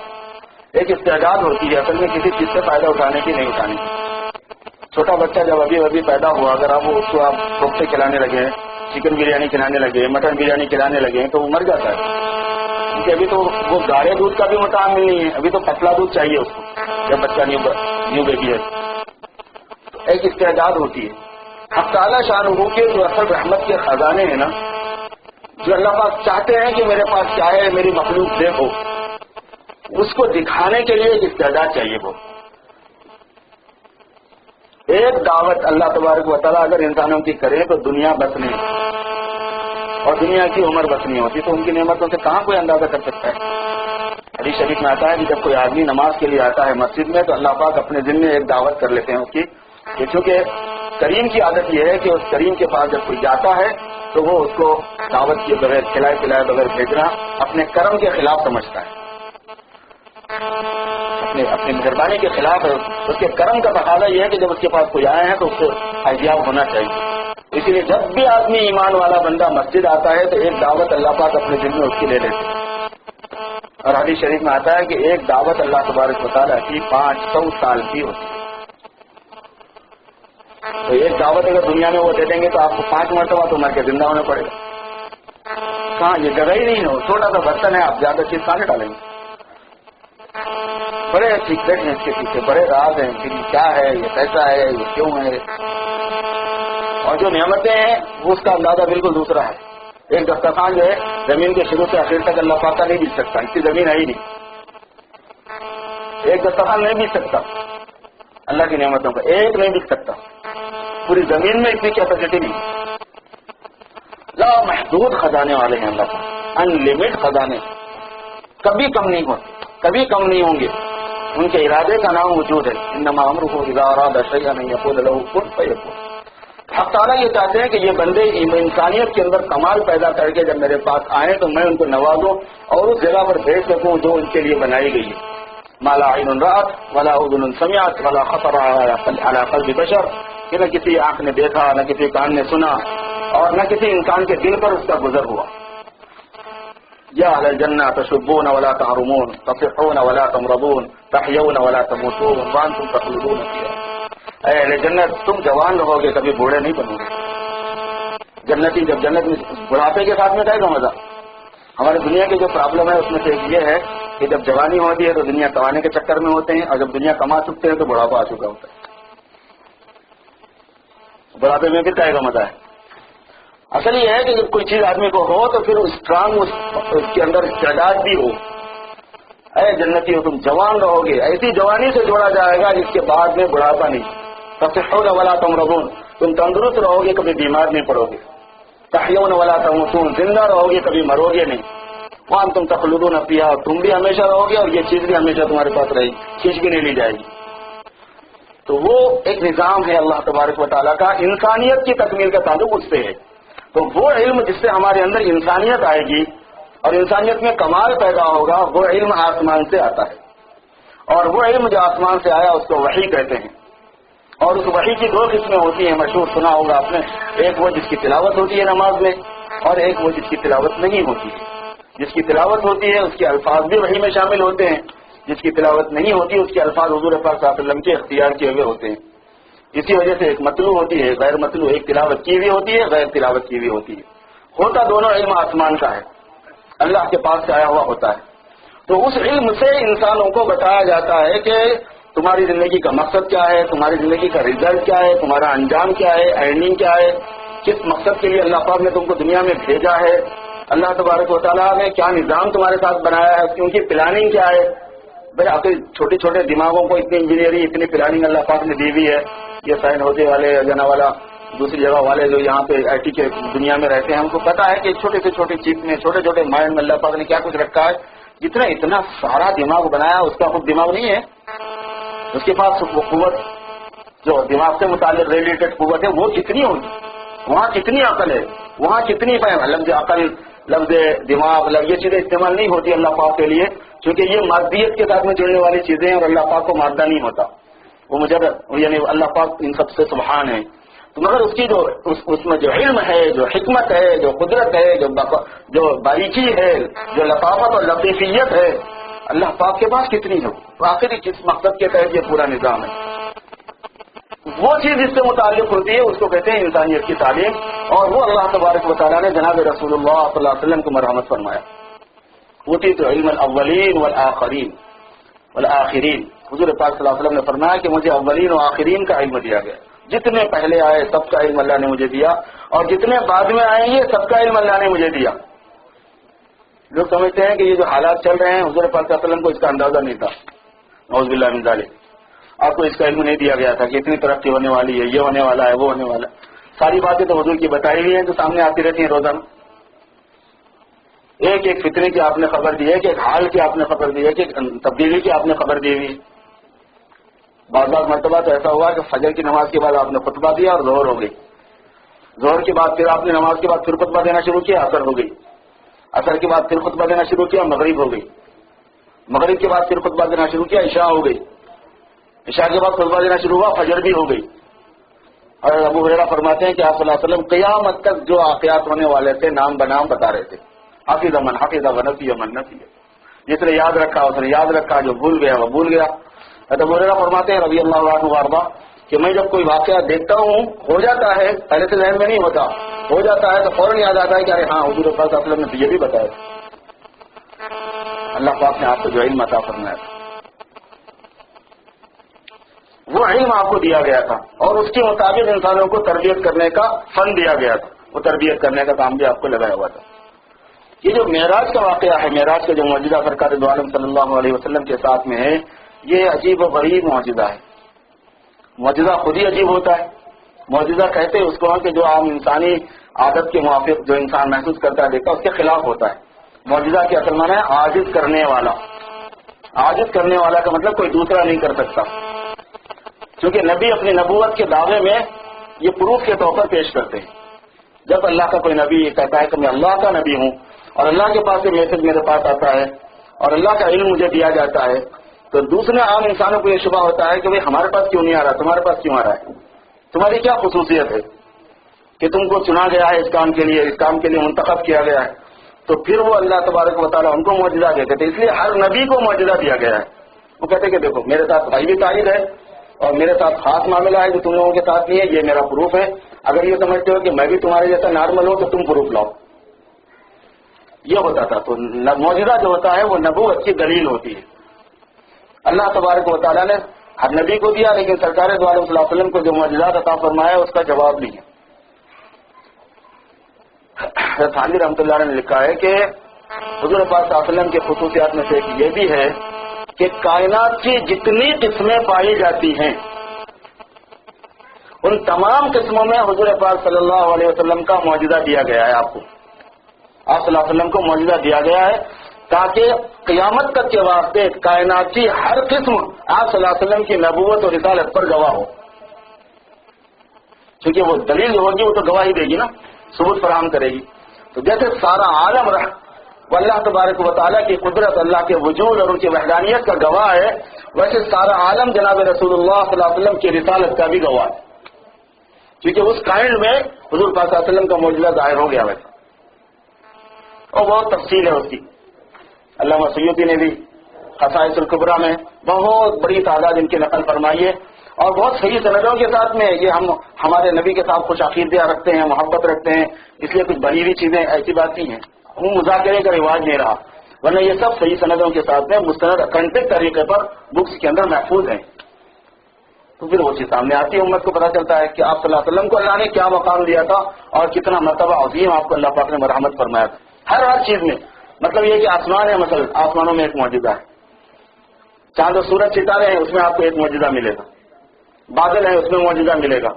ایک استعداد ہوتی ہے اصل میں کسی چیز سے فائدہ اٹھانے کی، نہیں اٹھانے کی. چھوٹا بچہ جب ابھی پیدا ہوا، اگر اس کو آپ کوفتے کھلانے لگے، چکن بریانی کھلانے لگے، مٹن بریانی کھلانے لگے تو وہ مر جاتا ہے، کیونکہ ابھی تو وہ گاڑے دودھ کا بھی متعامل نہیں ہے. ابھی تو پتلا دودھ چاہیے اس کو جب بچہ نیو بیبی ہے. تو ایک استعداد ہوتی ہے. اب تعالیٰ شانہ کے جو اصل رحمت کے خزانے ہیں نا، جو اللہ پاک چاہتے ہیں کہ میرے پاس کیا ہے، میری مخلوق دیکھو، اس کو دکھانے کے لیے ایک استعداد چاہیے. وہ ایک دعوت اللہ تبارک و تعالیٰ اگر انسانوں کی کرے تو دنیا بس نہیں، اور دنیا کی عمر بس نہیں ہوتی. تو ان کی نعمتوں سے کہاں کوئی اندازہ کر سکتا ہے. حدیث شریف میں آتا ہے کہ جب کوئی آدمی نماز کے لیے آتا ہے مسجد میں تو اللہ پاک اپنے دل میں ایک دعوت کر لیتے ہیں اس کی، کہ چونکہ کریم کی عادت یہ ہے کہ اس کریم کے پاس جب کوئی جاتا ہے تو وہ اس کو دعوت کے بغیر، کھلائے پلائے بغیر بھیجنا اپنے کرم کے خلاف سمجھتا ہے، اپنی مہربانی کے خلاف ہے. اس کے کرم کا تقاضا یہ ہے کہ جب اس کے پاس کوئی آئے ہیں تو اس کو احتیاط ہونا چاہیے. اسی لیے جب بھی آدمی ایمان والا بندہ مسجد آتا ہے تو ایک دعوت اللہ پاک اپنے دل میں اس کی لے لیتے ہیں. اور حدیث شریف میں آتا ہے کہ ایک دعوت اللہ تبارک و تعالیٰ کی 500 سال کی ہوتی ہے. تو ایک دعوت اگر دنیا میں وہ دے دیں گے تو آپ کو 5 مرتبہ تو مر کے زندہ ہونا پڑے گا. کہاں یہ جگہ ہی نہیں ہو، چھوٹا سا برتن ہے، آپ زیادہ چیز کہاں ڈالیں گے. بڑے سیکرٹ ہیں اس کے پیچھے، بڑے راز ہیں کہ کیا ہے، یہ کیسا ہے، یہ کیوں ہے. اور جو نعمتیں ہیں وہ اس کا اندازہ بالکل دوسرا ہے. ایک دسترخوان جو ہے زمین کے شروع سے آخر تک اللہ پاک کا نہیں مل سکتا، اس کی زمین ہے ہی نہیں. ایک دسترخوان نہیں بیچ سکتا اللہ کی نعمتوں کا، ایک نہیں بک سکتا، پوری زمین میں اتنی کیپیسٹی نہیں، لا محدود خزانے والے ہیں اللہ کا، ان لمٹ خزانے، کبھی کم نہیں ہوتے، کبھی کم نہیں ہوں گے، ان کے ارادے کا نام وجود ہے، انما امرہ اذا اراد شیئا ان یقول له کن فیکون۔ حق تعالیٰ یہ چاہتے ہیں کہ یہ بندے انسانیت کے اندر کمال پیدا کر کے جب میرے پاس آئیں تو میں ان کو نوازوں اور اس جگہ پر بھیج سکوں جو ان کے لیے بنائی گئی ہے، ما لا عین رأت ولا اذن سمعت ولا خطر علی قلب بشر، کہ نہ کسی آنکھ نے دیکھا، نہ کسی کان نے سنا، اور نہ کسی انسان کے دل پر اس کا گزر ہوا۔ یا اہل الجنہ تشبون ولا تحرمون، تصحون ولا تمرضون، تحیون ولا تموتون وانتم تخلدون فیہا۔ اے اہل جنت، تم جوان رہو گے، کبھی بوڑھے نہیں بنو گے۔ جنتی جب جنت میں بڑھاپے کے ساتھ میں جائے گا مزہ۔ ہماری دنیا کی جو پرابلم ہے اس میں سے ایک یہ ہے کہ جب جوانی ہوتی ہے تو دنیا کمانے کے چکر میں ہوتے ہیں، اور جب دنیا کما چکتے ہیں تو بڑھاپا آ چکا ہوتا ہے، بڑھاپے میں پھر کہے گا مزہ ہے۔ اصل یہ ہے کہ جب کوئی چیز آدمی کو ہو تو پھر اسٹرانگ اس کے اندر استعداد بھی ہو۔ اے جنتی ہو، تم جوان رہو گے، ایسی جوانی سے جوڑا جائے گا جس کے بعد میں بڑھاپا نہیں۔ تصحون ولا تمرضون، تم تندرست رہو گے، کبھی بیمار نہیں پڑو گے۔ تحیون ولا تموتون، زندہ رہو گے، کبھی مرو گے نہیں۔ وانتم تخلدون فیہا، تم بھی ہمیشہ رہو گے اور یہ چیز بھی ہمیشہ تمہارے پاس رہے گی، کھینچ بھی نہیں لی جائے گی۔ تو وہ ایک نظام ہے اللہ تبارک و تعالیٰ کا، انسانیت کی تکمیل کا تعلق اس سے ہے۔ تو وہ علم جس سے ہمارے اندر انسانیت آئے گی اور انسانیت میں کمال پیدا ہوگا، وہ علم آسمان سے آتا ہے، اور وہ علم جو آسمان سے آیا اس کو وحی کہتے ہیں۔ اور اس وحی کی دو قسمیں ہوتی ہیں، مشہور سنا ہوگا آپ نے، ایک وہ جس کی تلاوت ہوتی ہے نماز میں، اور ایک وہ جس کی تلاوت نہیں ہوتی ہے۔ جس کی تلاوت ہوتی ہے اس کے الفاظ بھی وحی میں شامل ہوتے ہیں، جس کی تلاوت نہیں ہوتی اس کے الفاظ حضور پاک صلی اللہ علیہ وسلم کے اختیار کیے ہوئے ہوتے ہیں۔ اسی وجہ سے ایک مطلوع ہوتی ہے، غیر مطلوع، ایک تلاوت کی بھی ہوتی ہے، غیر تلاوت کی بھی ہوتی ہے۔ ہوتا دونوں علم آسمان کا ہے، اللہ کے پاس سے آیا ہوا ہوتا ہے۔ تو اس علم سے انسانوں کو بتایا جاتا ہے کہ تمہاری زندگی کا مقصد کیا ہے، تمہاری زندگی کا رزلٹ کیا ہے، تمہارا انجام کیا ہے، اینڈنگ کیا ہے، کس مقصد کے لیے اللہ پاک نے تم کو دنیا میں بھیجا ہے، اللہ تبارک و تعالیٰ نے کیا نظام تمہارے ساتھ بنایا ہے، ان کی پلاننگ کیا ہے۔ بھائی آپ کے چھوٹے چھوٹے دماغوں کو اتنی انجینئرنگ، اتنی پلاننگ اللہ پاک نے دی ہوئی ہے۔ یہ سائن ہوتے والے، جنا والا، دوسری جگہ والے جو یہاں پہ آئی ٹی کے دنیا میں رہتے ہیں، ہم کو پتا ہے کہ چھوٹے سے چھوٹے چیپ میں، چھوٹے چھوٹے مائنڈ میں اللہ پاک نے کیا کچھ رکھا ہے۔ اتنا سارا دماغ بنایا، اس کا خود دماغ نہیں ہے، اس کے پاس وہ قوت جو دماغ سے متعلق ریلیٹڈ قوت ہے وہ کتنی ہوگی، وہاں کتنی عقل ہے، وہاں کتنی فہم۔ لفظ عقل، لفظ دماغ، یہ چیزیں استعمال نہیں ہوتی اللہ پاک کے لیے، کیونکہ یہ مادیت کے ساتھ میں جڑنے والی چیزیں ہیں، اور اللہ پاک کو مادہ نہیں ہوتا، وہ مجرد، یعنی اللہ پاک ان سب سے سبحان ہے۔ تو مگر اس کی جو اس میں جو علم ہے، جو حکمت ہے، جو قدرت ہے، جو باریکی ہے، جو لطافت اور لطیفیت ہے، اللہ پاک کے پاس کتنی ہے، آخری کس مقصد کے تحت یہ پورا نظام ہے۔ وہ چیز اس سے متعلق ہوتی ہے، اس کو کہتے ہیں انسانیت کی تعلیم، اور وہ اللہ تبارک و تعالیٰ نے جناب رسول اللہ صلی اللہ علیہ وسلم کو مرحمت فرمایا۔ ہوتی تو علم الاولین والآخرین والآخرین، حضور پاک صلی اللہ علیہ وسلم نے فرمایا کہ مجھے اولین و آخرین کا علم دیا گیا، جتنے پہلے آئے سب کا علم اللہ نے مجھے دیا، اور جتنے بعد میں آئیں گے سب کا علم اللہ نے مجھے دیا۔ لوگ سمجھتے ہیں کہ یہ جو حالات چل رہے ہیں حضور پاک صلی اللہ علیہ وسلم کو اس کا اندازہ نہیں تھا، نعوذ باللہ من ذالک، آپ کو اس کا علم نہیں دیا گیا تھا کہ اتنی ترقی ہونے والی ہے، یہ ہونے والا ہے، وہ ہونے والا ہے۔ ساری باتیں تو حضور کی بتائی ہوئی ہیں جو سامنے آتی رہتی ہیں روزانہ۔ ایک ایک فتنے کی آپ نے خبر دی ہے، ایک حال کی آپ نے خبر دی ہے، کہ تبدیلی کی آپ نے خبر دی ہوئی۔ بعض مرتبہ تو ایسا ہوا کہ فجر کی نماز کے بعد آپ نے خطبہ دیا اور ظہر ہو گئی، ظہر کے بعد پھر آپ نے نماز کے بعد پھر خطبہ دینا شروع کیا، عصر ہو گئی، عصر کے بعد پھر خطبہ دینا شروع کیا، مغرب ہو گئی، مغرب کے بعد پھر خطبہ دینا شروع کیا، عشاء ہو گئی، عشاء کے بعد خطبہ دینا شروع ہوا، فجر بھی ہو گئی۔ اور ابو ہریرہ فرماتے ہیں کہ آپ صلی اللہ علیہ وسلم قیامت تک جو واقعات ہونے والے تھے نام بنام بتا رہے تھے، حافظ من حافظ ونسی من نسی، جس نے یاد رکھا اس نے یاد رکھا، جو بھول گیا وہ بھول گیا۔ ابو ہریرہ فرماتے ہیں رضی اللہ عنہ وارضا کہ میں جب کوئی واقعہ دیکھتا ہوں ہو جاتا ہے، پہلے سے ذہن میں نہیں ہوتا، ہو جاتا ہے تو فوراً یاد آتا ہے کہ ارے ہاں حضور صلی اللہ علیہ وسلم نے تو یہ بھی بتایا۔ اللہ پاک نے آپ کو جو علم عطا فرمایا تھا وہ علم آپ کو دیا گیا تھا، اور اس کے مطابق انسانوں کو تربیت کرنے کا فن دیا گیا تھا، وہ تربیت کرنے کا کام بھی آپ کو لگایا ہوا تھا۔ یہ جو معراج کا واقعہ ہے، معراج کا جو معجزہ سرکار دو عالم صلی اللہ علیہ وسلم کے ساتھ میں ہے، یہ عجیب و غریب معجزہ ہے. معجزہ خود ہی عجیب ہوتا ہے. معجزہ کہتے اس کو کہ جو عام انسانی عادت کے موافق جو انسان محسوس کرتا ہے دیکھتا اس کے خلاف ہوتا ہے. معجزہ کی اصل معنی ہے عاجز کرنے والا. عاجز کرنے والا کا مطلب کوئی دوسرا نہیں کر سکتا. کیونکہ نبی اپنی نبوت کے دعوے میں یہ پروف کے طور پر پیش کرتے ہیں. جب اللہ کا کوئی نبی یہ کہتا ہے کہ میں اللہ کا نبی ہوں اور اللہ کے پاس سے میسج میرے پاس آتا ہے اور اللہ کا علم مجھے دیا جاتا ہے, تو دوسرے عام انسانوں کو یہ شبہ ہوتا ہے کہ بھئی ہمارے پاس کیوں نہیں آ رہا, تمہارے پاس کیوں آ رہا ہے, تمہاری کیا خصوصیت ہے کہ تم کو چنا گیا ہے اس کام کے لیے, اس کام کے لیے منتخب کیا گیا ہے. تو پھر وہ اللہ تبارک و تعالیٰ ان کو معجزہ دیتے تھے. اس لیے ہر نبی کو معجزہ دیا گیا ہے. وہ کہتے کہ دیکھو میرے ساتھ بھائی بھی طاہر ہے اور میرے ساتھ خاص معاملہ ہے جو تم لوگوں کے ساتھ نہیں ہے, یہ میرا پروف ہے. اگر یہ سمجھتے ہو کہ میں بھی تمہارے جیسا نارمل ہوں تو تم پروف لاؤ. یہ ہوتا تھا. تو معجزہ جو ہوتا ہے وہ نبوت کی دلیل ہوتی ہے. اللہ تبارک و تعالیٰ نے ہر نبی کو دیا, لیکن سرکار دو عالم صلی اللہ علیہ وسلم کو جو معجزات عطا فرمایا اس کا جواب نہیں ہے. تھانوی رحمۃ اللہ نے لکھا ہے کہ حضور پاک صلی اللہ علیہ وسلم کے خصوصیات میں سے یہ بھی ہے کہ کائنات کی جتنی قسمیں پائی جاتی ہیں ان تمام قسموں میں حضور پاک صلی اللہ علیہ وسلم کا معجزہ دیا گیا ہے. آپ صلی اللہ علیہ وسلم کو معجزہ دیا گیا ہے تاکہ قیامت تک کے واسطے کائنات کی ہر قسم آپ صلی اللہ علیہ وسلم کی نبوت اور رسالت پر گواہ ہو. کیونکہ وہ دلیل جو ہوگی وہ تو گواہی دے گی نا, ثبوت فراہم کرے گی. تو جیسے سارا عالم وہ اللہ تبارک و تعالیٰ کی قدرت, اللہ کے وجود اور ان کی وحدانیت کا گواہ ہے, ویسے سارا عالم جناب رسول اللہ صلی اللہ علیہ وسلم کی رسالت کا بھی گواہ ہے. کیونکہ اس کائنڈ میں حضور پاک صلی اللہ علیہ وسلم کا معجزہ ظاہر ہو گیا ویسا, اور بہت تفصیل ہے اس کی. علامہ سیوطی نے بھی خصائص الکبریٰ میں بہت بڑی تعداد ان کی نقل فرمائی ہے, اور بہت صحیح سندوں کے ساتھ میں. یہ ہم ہمارے نبی کے ساتھ خوش عقیدیاں رکھتے ہیں, محبت رکھتے ہیں, اس لیے کچھ بنی ہوئی چیزیں ایسی بات نہیں ہیں. وہ مذاکرے کا رواج نہیں رہا, ورنہ یہ سب صحیح سندوں کے ساتھ میں مستند اکنٹک طریقے پر بکس کے اندر محفوظ ہیں. تو پھر وہ چیز سامنے آتی ہے, امت کو پتہ چلتا ہے کہ آپ صلی اللہ علیہ وسلم کو اللہ نے کیا مقام دیا تھا اور کتنا مرتبہ عظیم آپ کو اللہ پاک نے مرحمت فرمایا تھا ہر چیز میں. مطلب یہ کہ آسمان ہے, مثلا آسمانوں میں ایک معجزہ ہے, چاند و سورج ستارے ہیں اس میں آپ کو ایک معجزہ ملے گا, بادل ہے اس میں معجزہ ملے گا,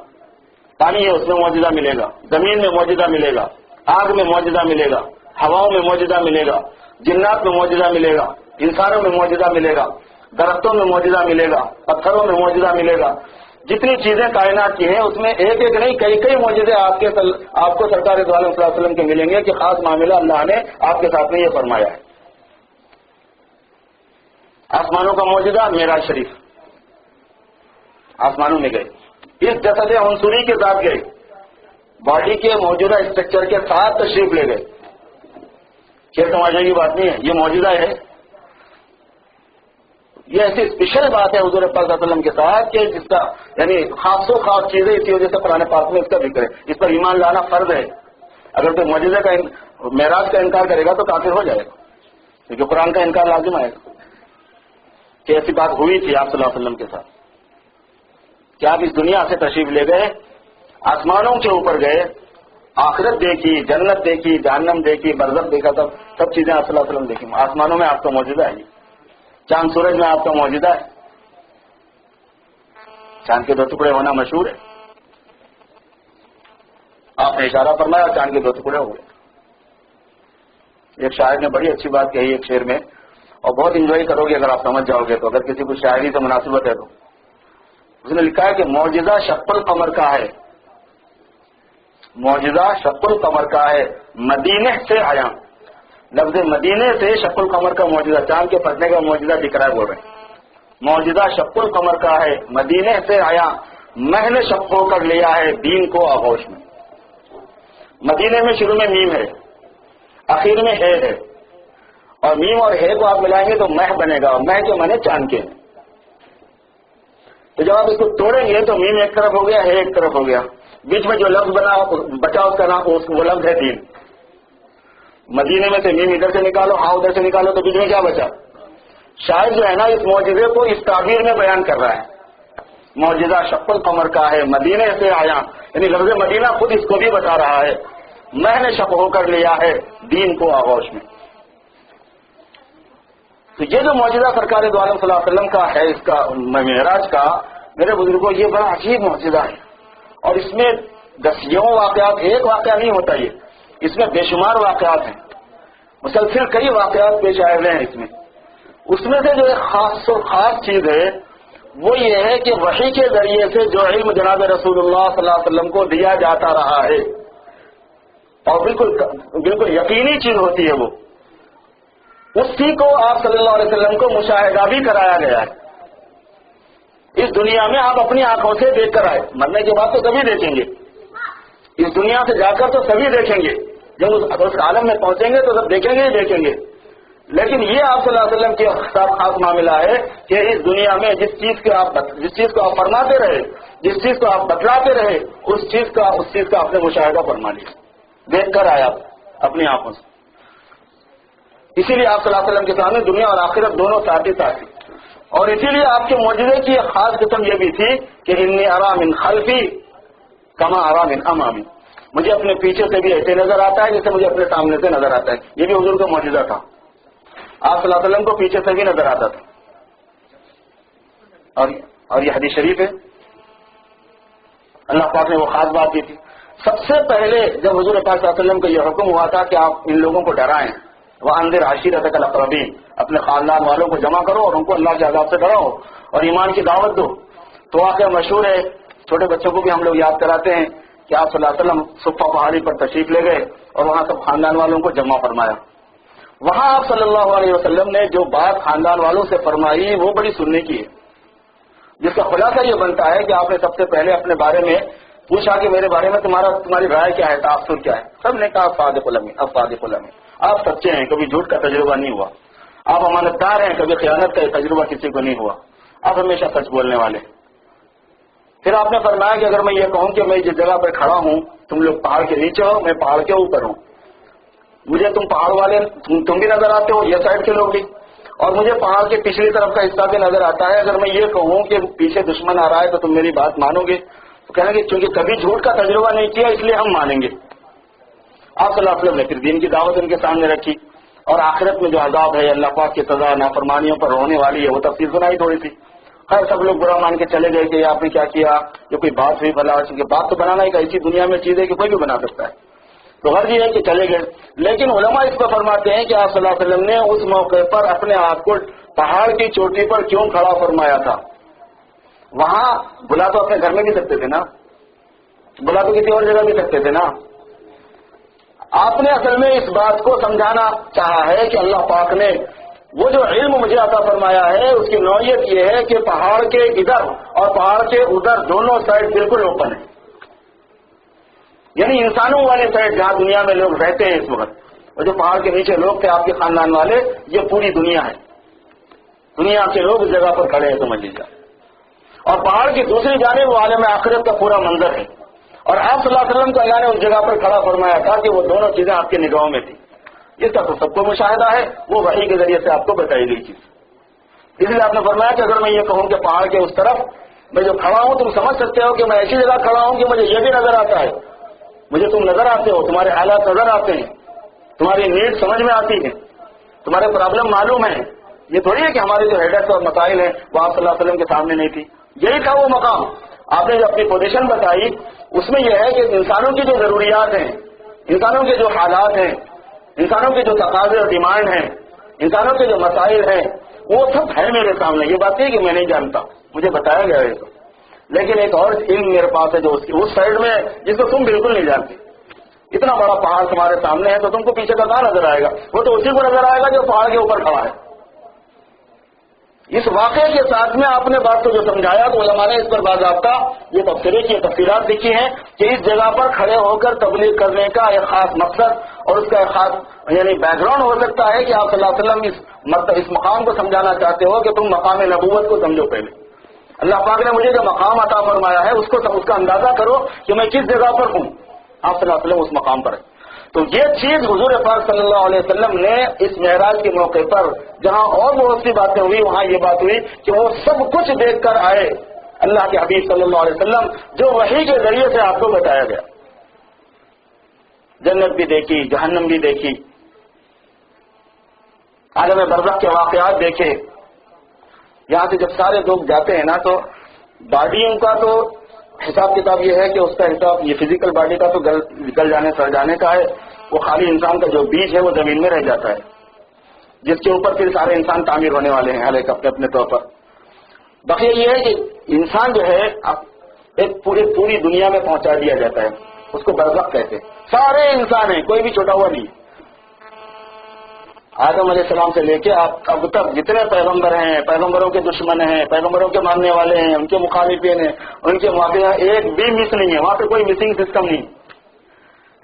پانی ہے اس میں معجزہ ملے گا, زمین میں معجزہ ملے گا, آگ میں معجزہ ملے گا, ہواؤں میں معجزہ ملے گا, جنات میں معجزہ ملے گا, انسانوں میں معجزہ ملے گا, درختوں میں معجزہ ملے گا, پتھروں میں معجزہ ملے گا. جتنی چیزیں کائنات کی ہیں اس میں ایک ایک نہیں کئی کئی معجزے آپ کو سرکار دو عالم صلی اللہ علیہ وسلم کے ملیں گے کہ خاص معاملہ اللہ نے آپ کے ساتھ میں یہ فرمایا ہے. آسمانوں کا معجزہ معراج شریف, آسمانوں میں گئے, اس جسد عنصری کے ساتھ گئے, باڈی کے موجودہ اسٹرکچر کے ساتھ تشریف لے گئے. کھیل تماشے کی بات نہیں ہے, یہ معجزہ ہے. یہ ایسی اسپیشل بات ہے حضور پاک صلی اللہ علیہ وسلم کے ساتھ کہ جس کا یعنی خاص و خاص چیزیں اسی وجہ سے قرآن پاک میں اس کا ذکر ہے. اس پر ایمان لانا فرض ہے. اگر کوئی معجزے کا معراج کا انکار کرے گا تو کافر ہو جائے گا, کیونکہ قرآن کا انکار لازم آئے گا کہ ایسی بات ہوئی تھی آپ صلی اللہ علیہ وسلم کے ساتھ کہ آپ اس دنیا سے تشریف لے گئے, آسمانوں کے اوپر گئے, آخرت دیکھی, جنت دیکھی, جہنم دیکھی, برزخ دیکھا, سب چیزیں آپ صلی اللہ علیہ وسلم دیکھی. آسمانوں میں آپ کا معجزہ ہے, چاند سورج میں آپ کا موجودہ ہے. چاند کے 2 ٹکڑے ہونا مشہور ہے, آپ نے اشارہ فرمایا چاند کے 2 ٹکڑے ہو گئے. ایک شاعر نے بڑی اچھی بات کہی ایک شعر میں, اور بہت انجوائے کرو گے اگر آپ سمجھ جاؤ گے تو, اگر کسی کو شاعری سے مناسبت ہے تو. اس نے لکھا ہے کہ معجزہ شق القمر کا ہے, معجزہ شق القمر کا ہے, مدینے سے آیا. لفظ مدینے سے شق القمر کا معجزہ, چاند کے پھٹنے کا معجزہ دکھ رہا ہے, بول رہے ہیں. معجزہ شق القمر کا ہے, مدینے سے آیا, مہ نے شق ہو کر لیا ہے دین کو آغوش میں. مدینے میں شروع میں میم ہے, آخر میں ہے, اور میم اور ہے کو آپ ملائیں گے تو مہ بنے گا, اور مہ کے معنی چاند کے. تو جب آپ اس کو توڑیں گے تو میم ایک طرف ہو گیا, ہے ایک طرف ہو گیا, بیچ میں جو لفظ بنا بچا اس کا نام وہ لفظ ہے دین. مدینے میں سے میم ادھر سے نکالو, ہاں ادھر سے نکالو, تو بیچ میں کیا بچا؟ شاید جو ہے نا اس معجزے کو اس تعبیر میں بیان کر رہا ہے. معجزہ شق القمر کا ہے, مدینے سے آیا, یعنی لفظ مدینہ خود اس کو بھی بتا رہا ہے, میں نے شق ہو کر لیا ہے دین کو آغوش میں. تو یہ جو معجزہ سرکار دو عالم صلی اللہ علیہ وسلم کا ہے، اس کا معراج کا، میرے بزرگوں یہ بڑا عجیب معجزہ ہے، اور اس میں دسیوں واقعات، ایک واقعہ نہیں ہوتا، یہ اس میں بے شمار واقعات ہیں، مسلسل کئی واقعات پیش آئے ہوئے ہیں اس میں سے جو ایک خاص چیز ہے وہ یہ ہے کہ وحی کے ذریعے سے جو علم جناب رسول اللہ صلی اللہ علیہ وسلم کو دیا جاتا رہا ہے، اور بالکل یقینی چیز ہوتی ہے، وہ اسی کو آپ صلی اللہ علیہ وسلم کو مشاہدہ بھی کرایا گیا ہے۔ اس دنیا میں آپ اپنی آنکھوں سے دیکھ کر آئے، مرنے کے بعد تو سبھی دیکھیں گے، اس دنیا سے جا کر تو سبھی دیکھیں گے، جب اس عالم میں پہنچیں گے تو سب دیکھیں گے ہی دیکھیں گے، لیکن یہ آپ صلی اللہ علیہ وسلم کے ساتھ خاص معاملہ ہے کہ اس دنیا میں جس چیز کو آپ فرماتے رہے، جس چیز کو آپ بتلاتے رہے، اس چیز کا آپ نے مشاہدہ فرما لیا، دیکھ کر آیا اپنی آنکھوں سے۔ اسی لیے آپ صلی اللہ علیہ وسلم کے سامنے دنیا اور آخرت دونوں ساتھی ساتھی، اور اسی لیے آپ کے معجزے کی ایک خاص قسم یہ بھی تھی کہ انی ارا من خلفی کما ارا من امامی، مجھے اپنے پیچھے سے بھی ایسے نظر آتا ہے جیسے مجھے اپنے سامنے سے نظر آتا ہے۔ یہ بھی حضور کا معجزہ تھا، آپ صلی اللہ علیہ وسلم کو پیچھے سے بھی نظر آتا تھا، اور یہ حدیث شریف ہے، اللہ پاک نے وہ خاص بات کی تھی۔ سب سے پہلے جب حضور پاک صلی اللہ علیہ وسلم کو یہ حکم ہوا تھا کہ آپ ان لوگوں کو ڈرائیں، وَأَنذِرْ عَشِيرَتَكَ الْأَقْرَبِينَ، اپنے خاندان والوں کو جمع کرو اور ان کو اللہ کے عذاب سے ڈراؤ اور ایمان کی دعوت دو۔ تو واقعہ مشہور ہے، چھوٹے بچوں کو بھی ہم لوگ یاد کراتے ہیں کہ آپ صلی اللہ علیہ وسلم صفہ پہاڑی پر تشریف لے گئے اور وہاں سب خاندان والوں کو جمع فرمایا۔ وہاں آپ صلی اللہ علیہ وسلم نے جو بات خاندان والوں سے فرمائی وہ بڑی سننے کی ہے، جس کا خلاصہ یہ بنتا ہے کہ آپ نے سب سے پہلے اپنے بارے میں پوچھا کہ میرے بارے میں تمہاری رائے کیا ہے، تاثر کیا ہے؟ سب نے کہا صادق الامین، صادق الامین، آپ سچے ہیں، کبھی جھوٹ کا تجربہ نہیں ہوا، آپ امانت دار ہیں، کبھی خیانت کا تجربہ کسی کو نہیں ہوا، آپ ہمیشہ سچ بولنے والے۔ پھر آپ نے فرمایا کہ اگر میں یہ کہوں کہ میں جس جگہ پر کھڑا ہوں تم لوگ پہاڑ کے نیچے ہو، میں پہاڑ کے اوپر ہوں، مجھے تم پہاڑ والے تم بھی نظر آتے ہو، یہ سائڈ کے لوگ بھی، اور مجھے پہاڑ کے پچھلی طرف کا حصہ بھی نظر آتا ہے، اگر میں یہ کہوں کہ پیچھے دشمن آ رہا ہے تو تم میری بات مانو گے؟ تو کہنا کہ چونکہ کبھی جھوٹ کا تجربہ نہیں کیا اس لیے ہم مانیں گے۔ آپ صلی اللہ علیہ وسلم نے پھر دین کی دعوت ان کے سامنے رکھی، اور آخرت میں جو عذاب ہے، اللہ پاک کی سزا نافرمانیوں پر ہونے والی ہے، وہ تفصیل سنائی تھوڑی سی۔ خیر سب لوگ برا مان کے چلے گئے کہ آپ نے کیا کیا، جو کوئی بات ہوئی بھلا، کیونکہ بات تو بنانا ایک ایسی دنیا میں چیز ہے کہ کوئی بھی بنا سکتا ہے، تو غرض یہ ہے کہ چلے گئے۔ لیکن علماء اس پر فرماتے ہیں کہ آپ صلی اللہ علیہ وسلم نے اس موقع پر اپنے آپ کو پہاڑ کی چوٹی پر کیوں کھڑا فرمایا تھا؟ وہاں بلا تو اپنے گھر میں بھی سکتے تھے نا، بلا تو کسی اور جگہ بھی سکتے تھے نا۔ آپ نے اصل میں اس بات کو سمجھانا چاہا ہے کہ اللہ پاک نے وہ جو علم مجھے عطا فرمایا ہے اس کی نوعیت یہ ہے کہ پہاڑ کے ادھر اور پہاڑ کے ادھر دونوں سائڈ بالکل اوپن ہے، یعنی انسانوں والے سائڈ جہاں دنیا میں لوگ رہتے ہیں اس وقت، اور جو پہاڑ کے نیچے لوگ تھے آپ کے خاندان والے، یہ پوری دنیا ہے، دنیا کے لوگ اس جگہ پر کھڑے ہیں سمجھ لیجیے، اور پہاڑ کی دوسری جانب وہ عالم آخرت کا پورا منظر ہے، اور آپ صلی اللہ علیہ وسلم کو اللہ نے اس جگہ پر کھڑا فرمایا تھا کہ وہ دونوں چیزیں آپ کے نگاہوں میں تھی۔ اس کا تو سب کو مشاہدہ ہے، وہ وحی کے ذریعے سے آپ کو بتائی گئی چیز، اس لیے آپ نے فرمایا کہ اگر میں یہ کہوں کہ پہاڑ کے اس طرف میں جو کھڑا ہوں تم سمجھ سکتے ہو کہ میں ایسی جگہ کھڑا ہوں کہ مجھے یہ بھی نظر آتا ہے، مجھے تم نظر آتے ہو، تمہارے حالات نظر آتے ہیں، تمہاری نیڈ سمجھ میں آتی ہے، تمہارے پرابلم معلوم ہے۔ یہ تھوڑی ہے کہ ہمارے جو ہیڈس اور مسائل ہیں وہ آپ صلی اللہ علیہ وسلم کے سامنے نہیں تھی، یہی تھا وہ مقام۔ آپ نے جو اپنی پوزیشن بتائی اس میں یہ ہے کہ انسانوں کی جو ضروریات ہیں، انسانوں کے جو حالات ہیں، انسانوں کے جو تقاضے اور ڈیمانڈ ہیں، انسانوں کے جو مسائل ہیں، وہ سب ہے میرے سامنے۔ یہ بات نہیں کہ میں نہیں جانتا، مجھے بتایا گیا ہے، لیکن ایک اور علم میرے پاس ہے جو اس سائڈ میں جس کو تم بالکل نہیں جانتے۔ اتنا بڑا پہاڑ تمہارے سامنے ہے تو تم کو پیچھے کا کہاں نظر آئے گا؟ وہ تو اسی کو نظر آئے گا جو پہاڑ کے اوپر کھڑا ہے۔ اس واقعے کے ساتھ میں آپ نے بات کو جو سمجھایا تو علماء نے اس پر باضابطہ یہ تفسیریں کی تفصیلات لکھی ہیں کہ اس جگہ پر کھڑے ہو کر تبلیغ کرنے کا ایک خاص مقصد اور اس کا ایک خاص یعنی بیک گراؤنڈ ہو سکتا ہے کہ آپ صلی اللہ علیہ وسلم اس مقام کو سمجھانا چاہتے ہو کہ تم مقام نبوت کو سمجھو پہلے۔ اللہ پاک نے مجھے جو مقام عطا فرمایا ہے اس کا اندازہ کرو کہ میں کس جگہ پر ہوں، آپ صلی اللہ علیہ وسلم اس مقام پر ہے۔ تو یہ چیز حضور پاک صلی اللہ علیہ وسلم نے اس معراج کے موقع پر جہاں اور بہت سی باتیں ہوئی وہاں یہ بات ہوئی کہ وہ سب کچھ دیکھ کر آئے اللہ کے حبیب صلی اللہ علیہ وسلم، جو وحی کے ذریعے سے آپ کو بتایا گیا۔ جنت بھی دیکھی، جہنم بھی دیکھی، عالم برزخ کے واقعات دیکھے. یہاں سے جب سارے لوگ جاتے ہیں نا تو باڈیوں کا تو حساب کتاب یہ ہے کہ اس کا حساب یہ فزیکل باڈی کا تو نکل جانے سڑ جانے کا ہے. وہ خالی انسان کا جو بیج ہے وہ زمین میں رہ جاتا ہے, جس کے اوپر پھر سارے انسان تعمیر ہونے والے ہیں ہر ایک اپنے اپنے طور پر. بقیہ یہ ہے کہ انسان جو ہے ایک پوری دنیا میں پہنچا دیا جاتا ہے, اس کو برزخ کہتے ہیں. سارے انسان ہیں, کوئی بھی چھوٹا ہوا نہیں. آدم علیہ السلام سے لے کے اب تک جتنے پیغمبر ہیں, پیغمبروں کے دشمن ہیں, پیغمبروں کے ماننے والے ہیں, ان کے مخالفین ہیں, ان کے موافق ہیں, ایک بھی مس نہیں ہے. وہاں پہ کوئی مسنگ سسٹم نہیں.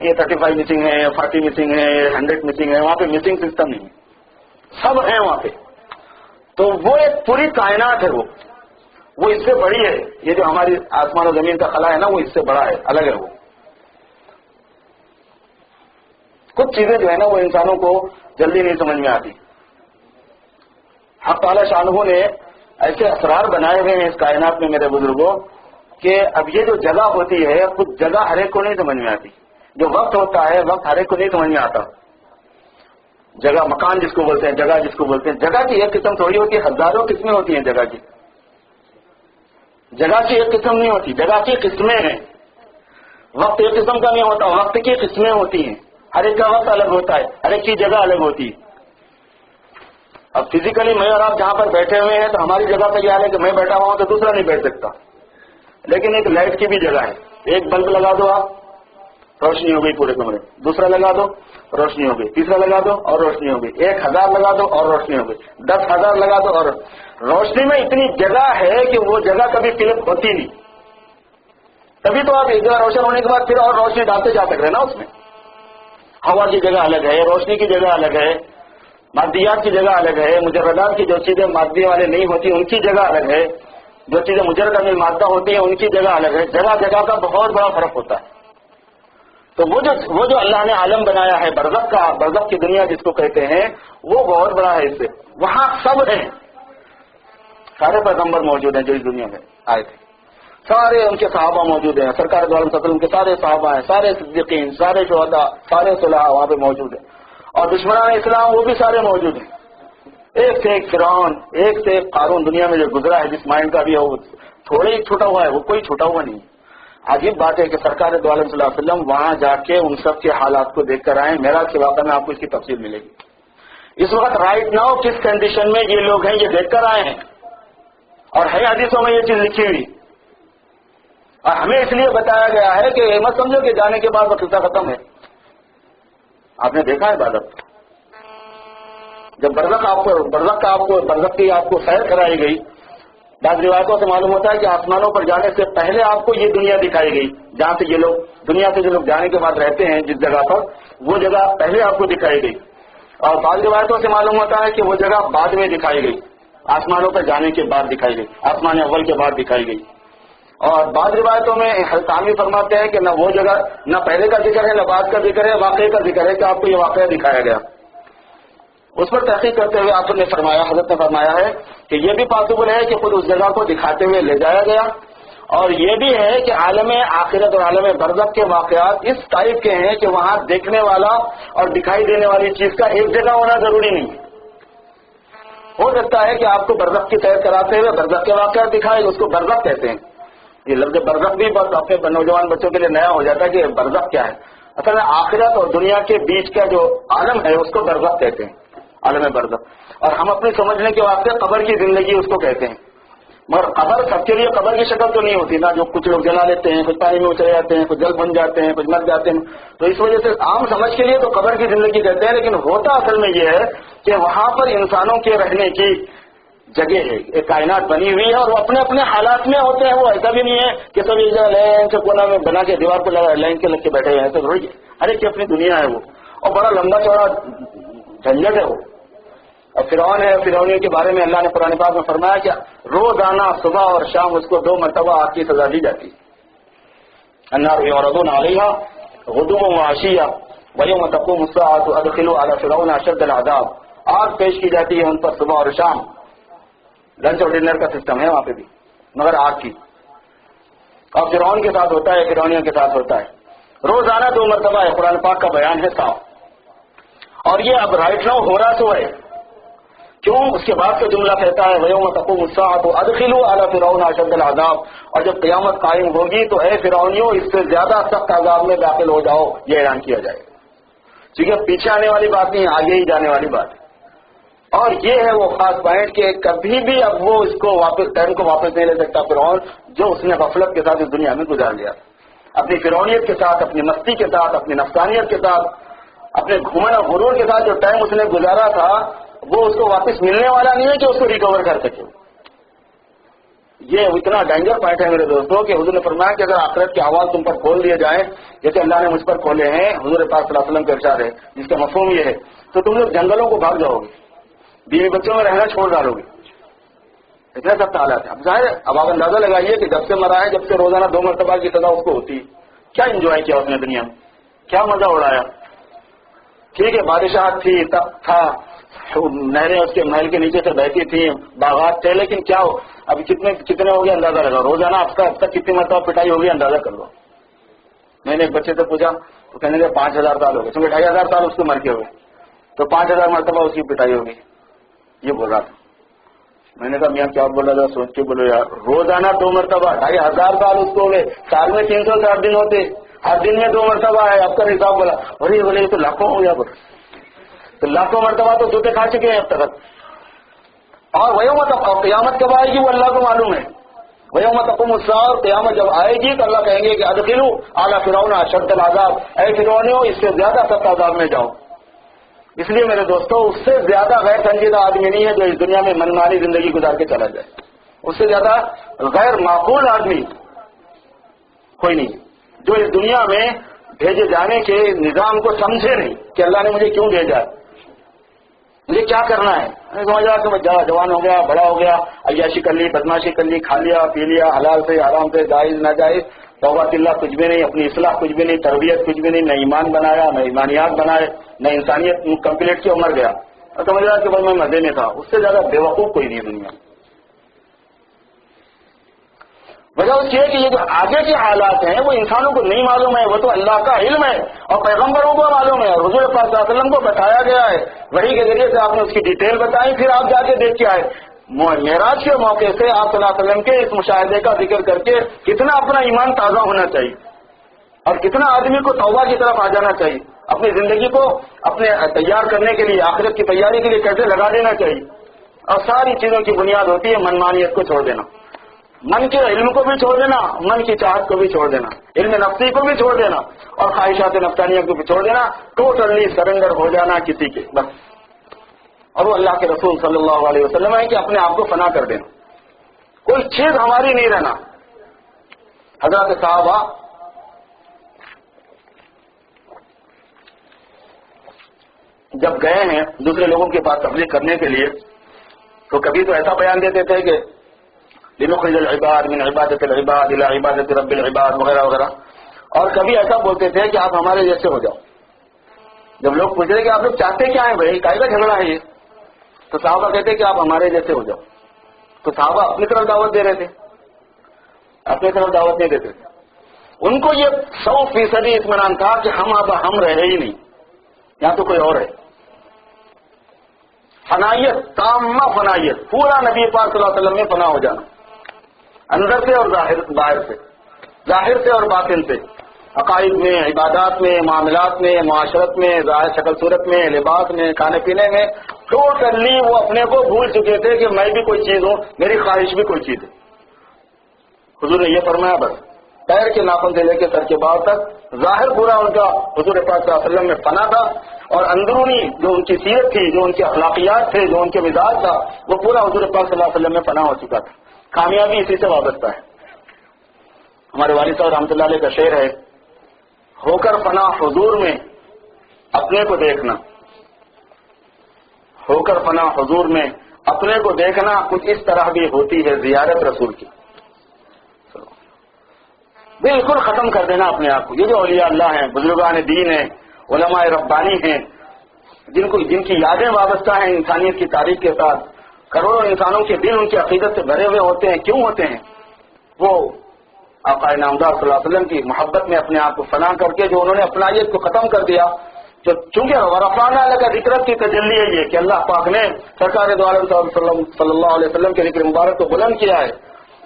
یہ 35 مسنگ ہے, 40 مسنگ ہے, 100 مسنگ ہے, وہاں پہ مسنگ سسٹم نہیں ہے. سب ہیں وہاں پہ. تو وہ ایک پوری کائنات ہے. وہ اس سے بڑی ہے. یہ جو ہماری آسمان و زمین کا خلا ہے نا, وہ اس سے بڑا ہے, الگ ہے. وہ کچھ چیزیں جو ہے نا وہ انسانوں کو جلدی نہیں سمجھ میں آتی. حق تعالی شانہ نے ایسے اسرار بنائے ہوئے ہیں اس کائنات میں میرے بزرگوں کہ اب یہ جو جگہ ہوتی ہے, کچھ جگہ ہر ایک کو نہیں سمجھ میں آتی. جو وقت ہوتا ہے وقت ہر ایک کو نہیں سمجھ میں آتا. جگہ مکان جس کو بولتے ہیں, جگہ جس کو بولتے ہیں, جگہ کی ایک قسم تھوڑی ہوتی ہے, ہزاروں قسمیں ہوتی ہیں جگہ کی. جگہ کی ایک قسم نہیں ہوتی, جگہ کی قسمیں ہیں. وقت ایک قسم کا نہیں ہوتا, وقت کی قسمیں ہوتی ہیں. ہر ایک کا وقت الگ ہوتا ہے, ہر ایک کی جگہ الگ ہوتی ہے. اب فزیکلی میں اور آپ جہاں پر بیٹھے ہوئے ہیں تو ہماری جگہ کا یہ ہے کہ میں بیٹھا ہوا ہوں تو دوسرا نہیں بیٹھ سکتا. لیکن ایک لائٹ کی بھی جگہ ہے. ایک بلب لگا دو آپ, روشنی ہو گئی پورے کمرے. دوسرا لگا دو, روشنی ہو گئی. تیسرا لگا دو اور روشنی ہو گئی. 1000 لگا دو اور روشنی ہو گئی. 10,000 لگا دو اور روشنی میں اتنی جگہ ہے کہ وہ جگہ کبھی فلپ ہوتی نہیں. تبھی تو آپ ایک جگہ روشن ہونے کے بعد پھر اور روشنی ڈالتے جا سکتے ہیں نا. اس میں ہوا کی جگہ الگ ہے, روشنی کی جگہ الگ ہے, مادیات کی جگہ الگ ہے, مجردات کی جو چیزیں مادی والے نہیں ہوتی ان کی جگہ الگ ہے, جو چیزیں مجرد میں مادہ ہوتی ہیں ان کی جگہ الگ ہے. جگہ جگہ کا بہت بڑا فرق ہوتا ہے. تو وہ جو اللہ نے عالم بنایا ہے برزخ کا, برزخ کی دنیا جس کو کہتے ہیں, وہ بہت بڑا ہے. اس سے وہاں سب ہیں, سارے پیغمبر موجود ہیں جو اس دنیا میں آئے تھے. سارے ان کے صحابہ موجود ہیں, سرکار دو عالم صلی اللہ علیہ وسلم کے سارے صحابہ ہیں, سارے صدیقین, سارے شہداء, سارے صلحاء وہاں پہ موجود ہیں. اور دشمنان اسلام وہ بھی سارے موجود ہیں. ایک سے ایک فرعون, ایک سے ایک قارون دنیا میں جو گزرا ہے, جس مائنڈ کا بھی ہے وہ تھوڑے ہی چھوٹا ہوا ہے, وہ کوئی چھوٹا ہوا نہیں. عجیب بات ہے کہ سرکار دو عالم صلی اللہ علیہ وسلم وہاں جا کے ان سب کے حالات کو دیکھ کر آئے. معراج کے واقعہ میں آپ کو اس کی تفصیل ملے گی. اس وقت رائٹ ناؤ کس کنڈیشن میں یہ لوگ ہیں یہ دیکھ کر آئے ہیں, اور ہے حدیثوں میں یہ چیز لکھی ہوئی. اور ہمیں اس لیے بتایا گیا ہے کہ مت سمجھو کہ جانے کے بعد وہ قصہ ختم ہے. آپ نے دیکھا ہے برزخ, جب برزخ کی آپ کو سیر کرائی گئی, بعض روایتوں سے معلوم ہوتا ہے کہ آسمانوں پر جانے سے پہلے آپ کو یہ دنیا دکھائی گئی جہاں سے یہ لوگ, دنیا سے جو لوگ جانے کے بعد رہتے ہیں جس جگہ پر, وہ جگہ پہلے آپ کو دکھائی گئی. اور بعض روایتوں سے معلوم ہوتا ہے کہ وہ جگہ بعد میں دکھائی گئی, آسمانوں پر جانے کے بعد دکھائی گئی, آسمان اول کے بعد دکھائی گئی. اور بعض روایتوں میں حضرت عامر فرماتے ہیں کہ نہ وہ جگہ نہ پہلے کا ذکر ہے نہ بعد کا ذکر ہے, واقعے کا ذکر ہے کہ آپ کو یہ واقعہ دکھایا گیا. اس پر تحقیق کرتے ہوئے آپ نے فرمایا, حضرت نے فرمایا ہے کہ یہ بھی پاسبل ہے کہ خود اس جگہ کو دکھاتے ہوئے لے جایا گیا, اور یہ بھی ہے کہ عالم آخرت اور عالم برزخ کے واقعات اس ٹائپ کے ہیں کہ وہاں دیکھنے والا اور دکھائی دینے والی چیز کا ایک جگہ ہونا ضروری نہیں. ہو سکتا ہے کہ آپ کو برزخ کی سیر کراتے ہوئے برزخ کے واقعات دکھائے, اس کو برزخ کہتے ہیں. یہ لفظ برزخ بھی بس اپنے نوجوان بچوں کے لیے نیا ہو جاتا ہے کہ برزخ کیا ہے. اصل میں آخرت اور دنیا کے بیچ کا جو عالم ہے اس کو برزخ کہتے ہیں, عالم برزخ. اور ہم اپنے سمجھنے کے واسطے قبر کی زندگی اس کو کہتے ہیں. مگر قبر سب کے لیے قبر کی شکل تو نہیں ہوتی نا, جو کچھ لوگ جلا لیتے ہیں, کچھ پانی میں اتر جاتے ہیں, کچھ جل بن جاتے ہیں, کچھ مر جاتے ہیں. تو اس وجہ سے عام سمجھ کے لیے تو قبر کی زندگی کہتے ہیں, لیکن ہوتا اصل میں یہ ہے کہ وہاں پر انسانوں کے رہنے کی جگہ ہے, ایک کائنات بنی ہوئی ہے, اور وہ اپنے اپنے حالات میں ہوتے ہیں. وہ ایسا بھی نہیں ہے کہ سب ایک جگہ لائن سے کونا میں بنا کے دیوار پر لائن کے لگ کے بیٹھے ہوئے ہیں, ایسا تھوڑی. ہر ایک کی اپنی دنیا ہے وہ, اور بڑا لمبا چوڑا جھنجٹ ہے وہ. اور فرعون ہے, فرعونیوں کے بارے میں اللہ نے قرآن پاک میں فرمایا کہ روزانہ صبح اور شام اس کو 2 مرتبہ آگ کی سزا دی جاتی. النار یعرضون علیہا غدوا وعشیا ویوم تقوم الساعة ادخلوا علی فرعون اشد العذاب. آگ پیش کی جاتی ہے ان پر صبح اور شام. لنچ اور ڈنر کا سسٹم ہے وہاں پہ بھی, مگر آگ کی. اور فرعون کے ساتھ ہوتا ہے, فرعونیوں کے ساتھ ہوتا ہے. روزانہ 2 مرتبہ ہے, قرآن پاک کا بیان ہے صاف. اور یہ اب رائٹ ناؤ ہو رہا تو ہے, کیوں؟ اس کے بعد کا جملہ کہتا ہے وَيَوْمَ تَقُومُ السَّاعَةُ أَدْخِلُوا آلَ فِرْعَوْنَ أَشَدَّ الْعَذَابِ، اور جب قیامت قائم ہوگی تو اے فرعونیوں اس سے زیادہ سخت عذاب میں داخل ہو جاؤ، یہ اعلان کیا جائے گا. کیونکہ پیچھے آنے والی بات نہیں، آگے ہی جانے والی بات ہے. اور یہ ہے وہ خاص پوائنٹ کہ کبھی بھی اب وہ اس کو واپس ٹائم کو واپس نہیں لے سکتا فرعون، جو اس نے غفلت کے ساتھ اس دنیا میں گزار لیا، اپنی فرعونیت کے ساتھ، اپنی مستی کے ساتھ، اپنی نفسانیت کے ساتھ، اپنے گھمنڈ اور غرور کے ساتھ جو ٹائم اس نے گزارا تھا وہ اس کو واپس ملنے والا نہیں ہے کہ اس کو ریکور کر سکے. یہ اتنا ڈینجر پوائنٹ ہے میرے دوستوں کہ حضور نے فرمایا کہ اگر آخرت کے احوال تم پر کھول دیے جائیں جیسے اللہ نے مجھ پر کھولے ہیں، حضور پاک صلی اللہ علیہ وسلم کا ارشاد ہے جس کا مفہوم یہ ہے، تو تم لوگ جنگلوں کو بھاگ جاؤ گے، بیوی بچوں میں رہنا چھوڑ ڈالو گے. اتنا سب حالات ہے. اب ظاہر اب آپ اندازہ لگائیے کہ جب سے مرا ہے، جب سے روزانہ 2 مرتبہ کی سزا اس کو ہوتی، کیا انجوائے کیا اس نے دنیا میں، کیا مزہ اڑایا. ٹھیک ہے بادشاہ تھی، تب تھا، نہریں اس کے محل کے نیچے سے بہتی تھیں، باغات تھے، لیکن کیا ہو ابھی کتنے ہو گئے اندازہ لگا، روزانہ اب تک کتنی مرتبہ پٹائی ہوگی اندازہ کر لو. میں نے ایک بچے سے پوچھا تو کہنے لگے 5000 سال ہو گئے، چونکہ 2500 سال اس کو مر کے ہوئے تو 5000 مرتبہ اس کی پٹائی ہوگی. یہ بول رہا تھا. میں نے کہا میاں کیا بول رہا تھا، سوچ کے بولو یار، روزانہ 2 مرتبہ 2500 سال اس کو ہو گئے، سال میں 360 دن ہوتے، ہر دن میں 2 مرتبہ ہے. اب کا حساب بولا بولے یہ تو لاکھوں ہو گیا، بولے تو لاکھوں مرتبہ تو جوتے کھا چکے ہیں اب تک. اور ویوم تقوم، قیامت کب آئے گی وہ اللہ کو معلوم ہے. ویوم تقوم الساعہ، قیامت جب آئے گی تو اللہ کہیں گے کہ ادخلوا آل فرعون اشد العذاب، اے فرعونیوں اس سے زیادہ سخت عذاب میں جاؤ. اس لیے میرے دوستو اس سے زیادہ غیر سنجیدہ آدمی نہیں ہے جو اس دنیا میں منمانی زندگی گزار کے چلا جائے. اس سے زیادہ غیر معقول آدمی کوئی نہیں جو اس دنیا میں بھیجے جانے کے نظام کو سمجھے نہیں کہ اللہ نے مجھے کیوں بھیجا ہے، مجھے کیا کرنا ہے. سمجھا کہ میں جوان ہو گیا، بڑا ہو گیا، عیاشی کر لی، بدماشی کر لی، کھا لیا پی لیا، حلال سے حرام سے، جائز ناجائز، توبہ اللہ کچھ بھی نہیں، اپنی اصلاح کچھ بھی نہیں، تربیت کچھ بھی نہیں، نہ ایمان بنایا نہ ایمانیات بنائے نہ انسانیت کمپلیٹ کی، مر گیا اور سمجھ رہا کہ بس میں مزے میں تھا. اس سے زیادہ بیوقوف کوئی نہیں دنیا. وجہ اس کی ہے کہ یہ جو آگے کے حالات ہیں وہ انسانوں کو نہیں معلوم ہے، وہ تو اللہ کا علم ہے اور پیغمبروں کو معلوم ہے اور حضور پاک صلی اللہ علیہ وسلم کو بتایا گیا ہے. وحی کے ذریعے سے آپ نے اس کی ڈیٹیل بتائی، پھر آپ جا کے دیکھ کے آئے. معراج کے موقع سے آپ صلی اللہ علیہ وسلم کے اس مشاہدے کا ذکر کر کے کتنا اپنا ایمان تازہ ہونا چاہیے اور کتنا آدمی کو توبہ کی طرف آ جانا چاہیے، اپنی زندگی کو اپنے تیار کرنے کے لیے، آخرت کی تیاری کے لیے کیسے لگا دینا چاہیے. اور ساری چیزوں کی بنیاد ہوتی ہے منمانیت کو چھوڑ دینا، من کے علم کو بھی چھوڑ دینا، من کی چاہت کو بھی چھوڑ دینا، علم نفسی کو بھی چھوڑ دینا اور خواہشات نفسانیہ کو بھی چھوڑ دینا، ٹوٹلی سرنڈر ہو جانا کسی کے بس. اور وہ اللہ کے رسول صلی اللہ علیہ وسلم ہے کہ اپنے آپ کو فنا کر دینا، کوئی چیز ہماری نہیں رہنا. حضرات صحابہ جب گئے ہیں دوسرے لوگوں کے پاس تبلیغ کرنے کے لیے تو کبھی تو ایسا بیان دیتے تھے کہ لنخرج العباد من عبادت العباد الى عبادت رب العباد وغیرہ وغیرہ، اور کبھی ایسا بولتے تھے کہ آپ ہمارے جیسے ہو جاؤ. جب لوگ پوچھ رہے کہ آپ لوگ چاہتے کیا ہیں بھائی، کاہے کا جھگڑا ہے یہ، تو صحابہ کہتے کہ آپ ہمارے جیسے ہو جاؤ. تو صحابہ اپنی طرف دعوت دے رہے تھے، اپنی طرف دعوت نہیں دیتے تھے. ان کو یہ 100% اطمینان تھا کہ ہم اب ہم رہے ہی نہیں، یہاں تو کوئی اور ہے. فنائیت، تامہ فنائیت، پورا نبی پاک صلی اللہ علیہ وسلم میں فنا ہو جانا، اندر سے اور باہر سے، ظاہر سے اور باطن سے، عقائد میں، عبادات میں، معاملات میں، معاشرت میں، ظاہر شکل صورت میں، لباس میں، کھانے پینے میں، ٹوٹلی وہ اپنے کو بھول چکے تھے کہ میں بھی کوئی چیز ہوں، میری خواہش بھی کوئی چیز ہے. حضور نے یہ فرمایا بس پیر کے ناخن سے لے کے سر کے باؤں تک ظاہر پورا ان کا حضور پاک صلی اللہ علیہ وسلم میں فنا تھا، اور اندرونی جو ان کی سیرت تھی، جو ان کے اخلاقیات تھے، جو ان کے مزاج تھا، وہ پورا حضور پاک صلی اللہ علیہ وسلم میں فنا ہو چکا تھا. کامیابی اسی سے وابستہ ہے. ہمارے والد صاحب رحمۃ اللہ علیہ کا شعر ہے، ہو کر فنا حضور میں اپنے کو دیکھنا، ہو کر فنا حضور میں اپنے کو دیکھنا، کچھ اس طرح بھی ہوتی ہے زیارت رسول کی. بالکل ختم کر دینا اپنے آپ کو. یہ جو اولیاء اللہ ہیں، بزرگان دین ہیں، علماء ربانی ہیں، جن کی یادیں وابستہ ہیں انسانیت کی تاریخ کے ساتھ، کروڑوں انسانوں کے دل ان کی عقیدت سے بھرے ہوئے ہوتے ہیں. کیوں ہوتے ہیں؟ وہ آقا نامدار صلی اللہ علیہ وسلم کی محبت میں اپنے آپ کو فنا کر کے جو انہوں نے اپنائیت کو ختم کر دیا، تو چونکہ ورفعنا لک ذکرک کی تجلی ہے یہ کہ اللہ پاک نے سرکار دو عالم صلی اللہ علیہ وسلم کے ذکر مبارک کو بلند کیا ہے.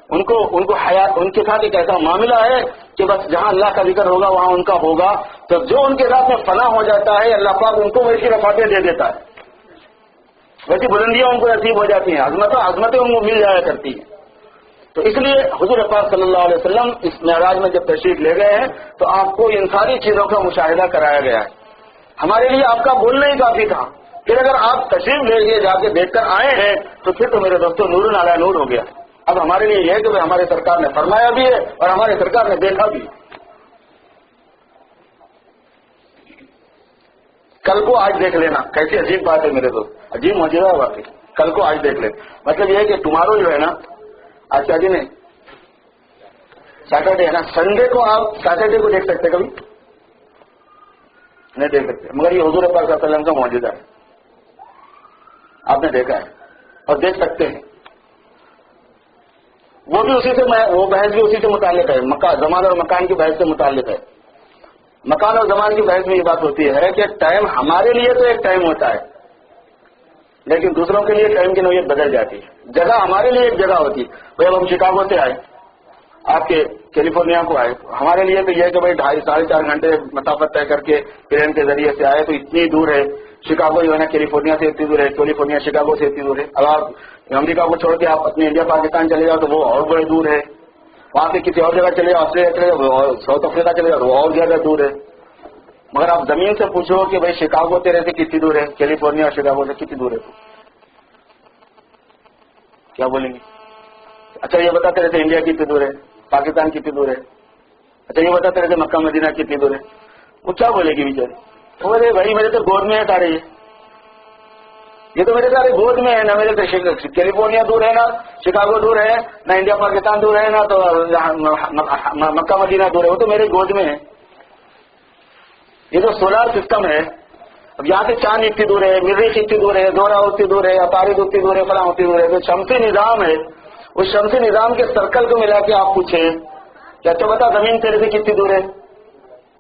ان کو حیات، ان کے ساتھ ایک ایسا معاملہ ہے کہ بس جہاں اللہ کا ذکر ہوگا وہاں ان کا ہوگا. تو جو ان کے ساتھ میں فنا ہو جاتا ہے اللہ پاک ان کو ویسی رفعتیں دے دیتا ہے، ویسی بلندیاں ان کو نصیب ہو جاتی ہیں، عظمتیں ان کو مل جایا کرتی ہیں. تو اس لیے حضور پاک صلی اللہ علیہ وسلم اس معراج میں جب تشریف لے گئے ہیں تو آپ کو ان ساری چیزوں کا مشاہدہ کرایا گیا ہے. ہمارے لیے آپ کا بولنا ہی کافی تھا. پھر اگر آپ تشریف لے کے جا کے دیکھ کر آئے ہیں تو پھر تو میرے دوستوں نور علی نور ہو گیا. اب ہمارے لیے یہ ہے کہ ہمارے سرکار نے فرمایا بھی ہے اور ہمارے سرکار نے دیکھا بھی. کل کو آج دیکھ لینا، کیسی عجیب بات ہے میرے دوست، عجیب معجزہ بات ہے. کل کو آج دیکھ لینا، مطلب یہ ہے کہ تمہارو جو ہے نا، آج کیا دن ہے؟ سیٹرڈے ہے نا. سنڈے کو آپ سیٹرڈے کو دیکھ سکتے کبھی نہیں دیکھ سکتے، مگر یہ حضور پاک صلی اللہ علیہ وسلم کا معجزہ ہے. آپ نے دیکھا ہے اور دیکھ سکتے ہیں. وہ بھی اسی سے، وہ بحث بھی اسی سے متعلق ہے، زمان اور مکان کی بحث سے متعلق ہے. مکان اور زمان کی بحث میں یہ بات ہوتی ہے کہ ٹائم ہمارے لیے تو ایک ٹائم ہوتا ہے لیکن دوسروں کے لیے ٹائم کی نوعیت بدل جاتی ہے. جگہ ہمارے لیے ایک جگہ ہوتی ہے. بھائی اب ہم شکاگو سے آئے، آپ کے کیلیفورنیا کو آئے، ہمارے لیے تو یہ ہے کہ بھائی 2.5-4.5 گھنٹے مسافت طے کر کے ٹرین کے ذریعے سے آئے تو اتنی دور ہے. شکاگو جو ہے نا کیلیفورنیا سے اتنی دور ہے، کیلیفورنیا شکاگو سے اتنی دور ہے. اب آپ امریکہ کو چھوڑ کے آپ اپنے انڈیا پاکستان چلے جاؤ تو وہ اور بڑے دور ہے. وہاں سے کسی اور جگہ چلے جاؤ، آسٹریلیا چلے جاؤ، ساؤتھ افریقہ چلے جاؤ، وہ اور زیادہ دور ہے. مگر آپ زمین سے پوچھو کہ بھائی شکاگو تیرے سے کتنی دور ہے، کیلیفورنیا اور شکاگو سے کتنی دور ہے، تو کیا بولیں گے؟ اچھا یہ بتا تیرے سے انڈیا کتنی دور ہے، پاکستان کتنی دور ہے. اچھا یہ بتا تیرے سے مکہ مدینہ کتنی دور ہے. وہ کیا بولے گی بیچارے؟ ارے بھائی میرے تو گود میں ہے سارے، یہ تو میرے سارے گود میں ہے. نہ میرے سے کیلیفورنیا دور ہے، نہ شکاگو دور ہے، نہ انڈیا پاکستان دور ہے، نہ تو مکہ مدینہ دور ہے. وہ تو میرے گود میں ہے. یہ جو سولار سسٹم ہے، اب یہاں سے چاند اتنی دور ہے، مریخ اتنی دور ہے، زہرہ اتنی دور ہے، عطارد اتنی دور ہے، فلاں اتنی دور ہے. جو شمسی نظام ہے اس شمسی نظام کے سرکل کو ملا کے آپ پوچھیں کہ اچھا بتا زمین تیرے سے کتنی دور ہے،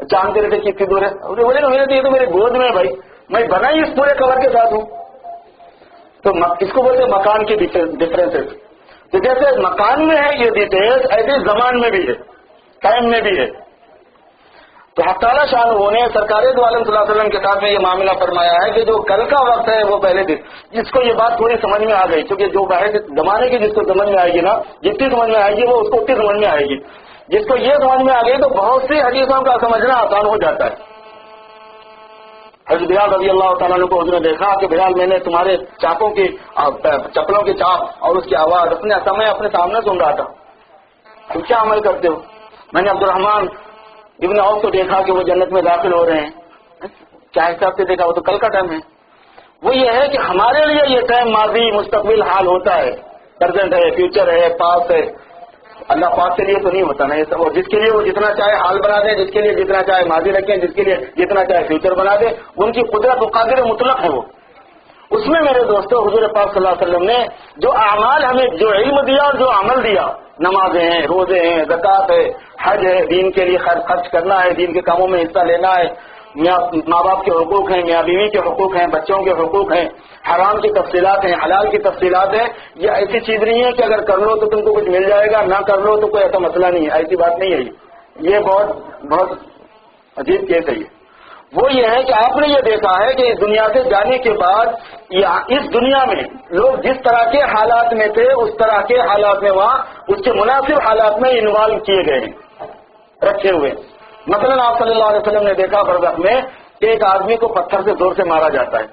چاند تیرے سے کتنی دور ہے. بولے نا یہ تو میرے گود میں ہے بھائی، میں بنا ہی اس پورے کور کے ساتھ ہوں. تو اس کو بولتے ہیں مکان کی ڈفرینسز. تو جیسے مکان میں ہے یہ ڈیٹیلز، ایسے زمان میں بھی ہے، ٹائم میں بھی ہے. تو حق تعالیٰ شاہ نے سرکار دو عالم صلی اللہ علیہ وسلم کے ساتھ میں یہ معاملہ فرمایا ہے کہ جو کل کا وقت ہے وہ پہلے دن. جس کو یہ بات تھوڑی سمجھ میں آ گئی، کیونکہ جو بحث زمانے کی جس کو سمجھ میں آئے گی نا، جتنی سمجھ میں آئے گی وہ اس کو اتنی سمجھ میں آئے گی. جس کو یہ سمجھ میں آ گئی تو بہت سی حدیثوں کا سمجھنا آسان ہو جاتا ہے. حضرت بلال رضی اللہ تعالیٰ عنہ کو حضور نے دیکھا کہ بلال میں نے تمہارے چاپوں کی چپلوں کی چاپ اور اس کی آواز اپنے سامنے سن رہا تھا، تم کیا عمل کرتے ہو؟ میں نے عبد الرحمان ابن عوف کو دیکھا کہ وہ جنت میں داخل ہو رہے ہیں. کیا حساب سے دیکھا؟ وہ تو کل کا ٹائم ہے. وہ یہ ہے کہ ہمارے لیے یہ ٹائم ماضی مستقبل حال ہوتا ہے، پریزنٹ ہے، فیوچر ہے، پاس ہے. اللہ پاک کے لیے تو نہیں ہوتا نا یہ سب. جس کے لیے وہ جتنا چاہے حال بنا دے، جس کے لیے جتنا چاہے ماضی رکھیں، جس کے لیے جتنا چاہے فیوچر بنا دے، ان کی قدرت و قادر مطلق ہے. وہ اس میں میرے دوستوں حضور پاک صلی اللہ علیہ وسلم نے جو اعمال ہمیں، جو علم دیا اور جو عمل دیا، نمازیں ہیں، روزے ہیں، زکوٰۃ ہے، حج ہے، دین کے لیے خرچ کرنا ہے، دین کے کاموں میں حصہ لینا ہے، ماں باپ کے حقوق ہیں، میاں بیوی کے حقوق ہیں، بچوں کے حقوق ہیں، حرام کی تفصیلات ہیں، حلال کی تفصیلات ہیں. یہ ایسی چیز نہیں ہے کہ اگر کر لو تو تم کو کچھ مل جائے گا، نہ کر لو تو کوئی ایسا مسئلہ نہیں ہے. ایسی بات نہیں ہے. یہ بہت عجیب کیس ہے. وہ یہ ہے کہ آپ نے یہ دیکھا ہے کہ اس دنیا سے جانے کے بعد اس دنیا میں لوگ جس طرح کے حالات میں تھے اس طرح کے حالات میں وہاں اس کے مناسب حالات میں انوالو کیے گئے ہیں، رکھے ہوئے. مثلا آپ صلی اللہ علیہ وسلم نے دیکھا برزخ میں کہ ایک آدمی کو پتھر سے زور سے مارا جاتا ہے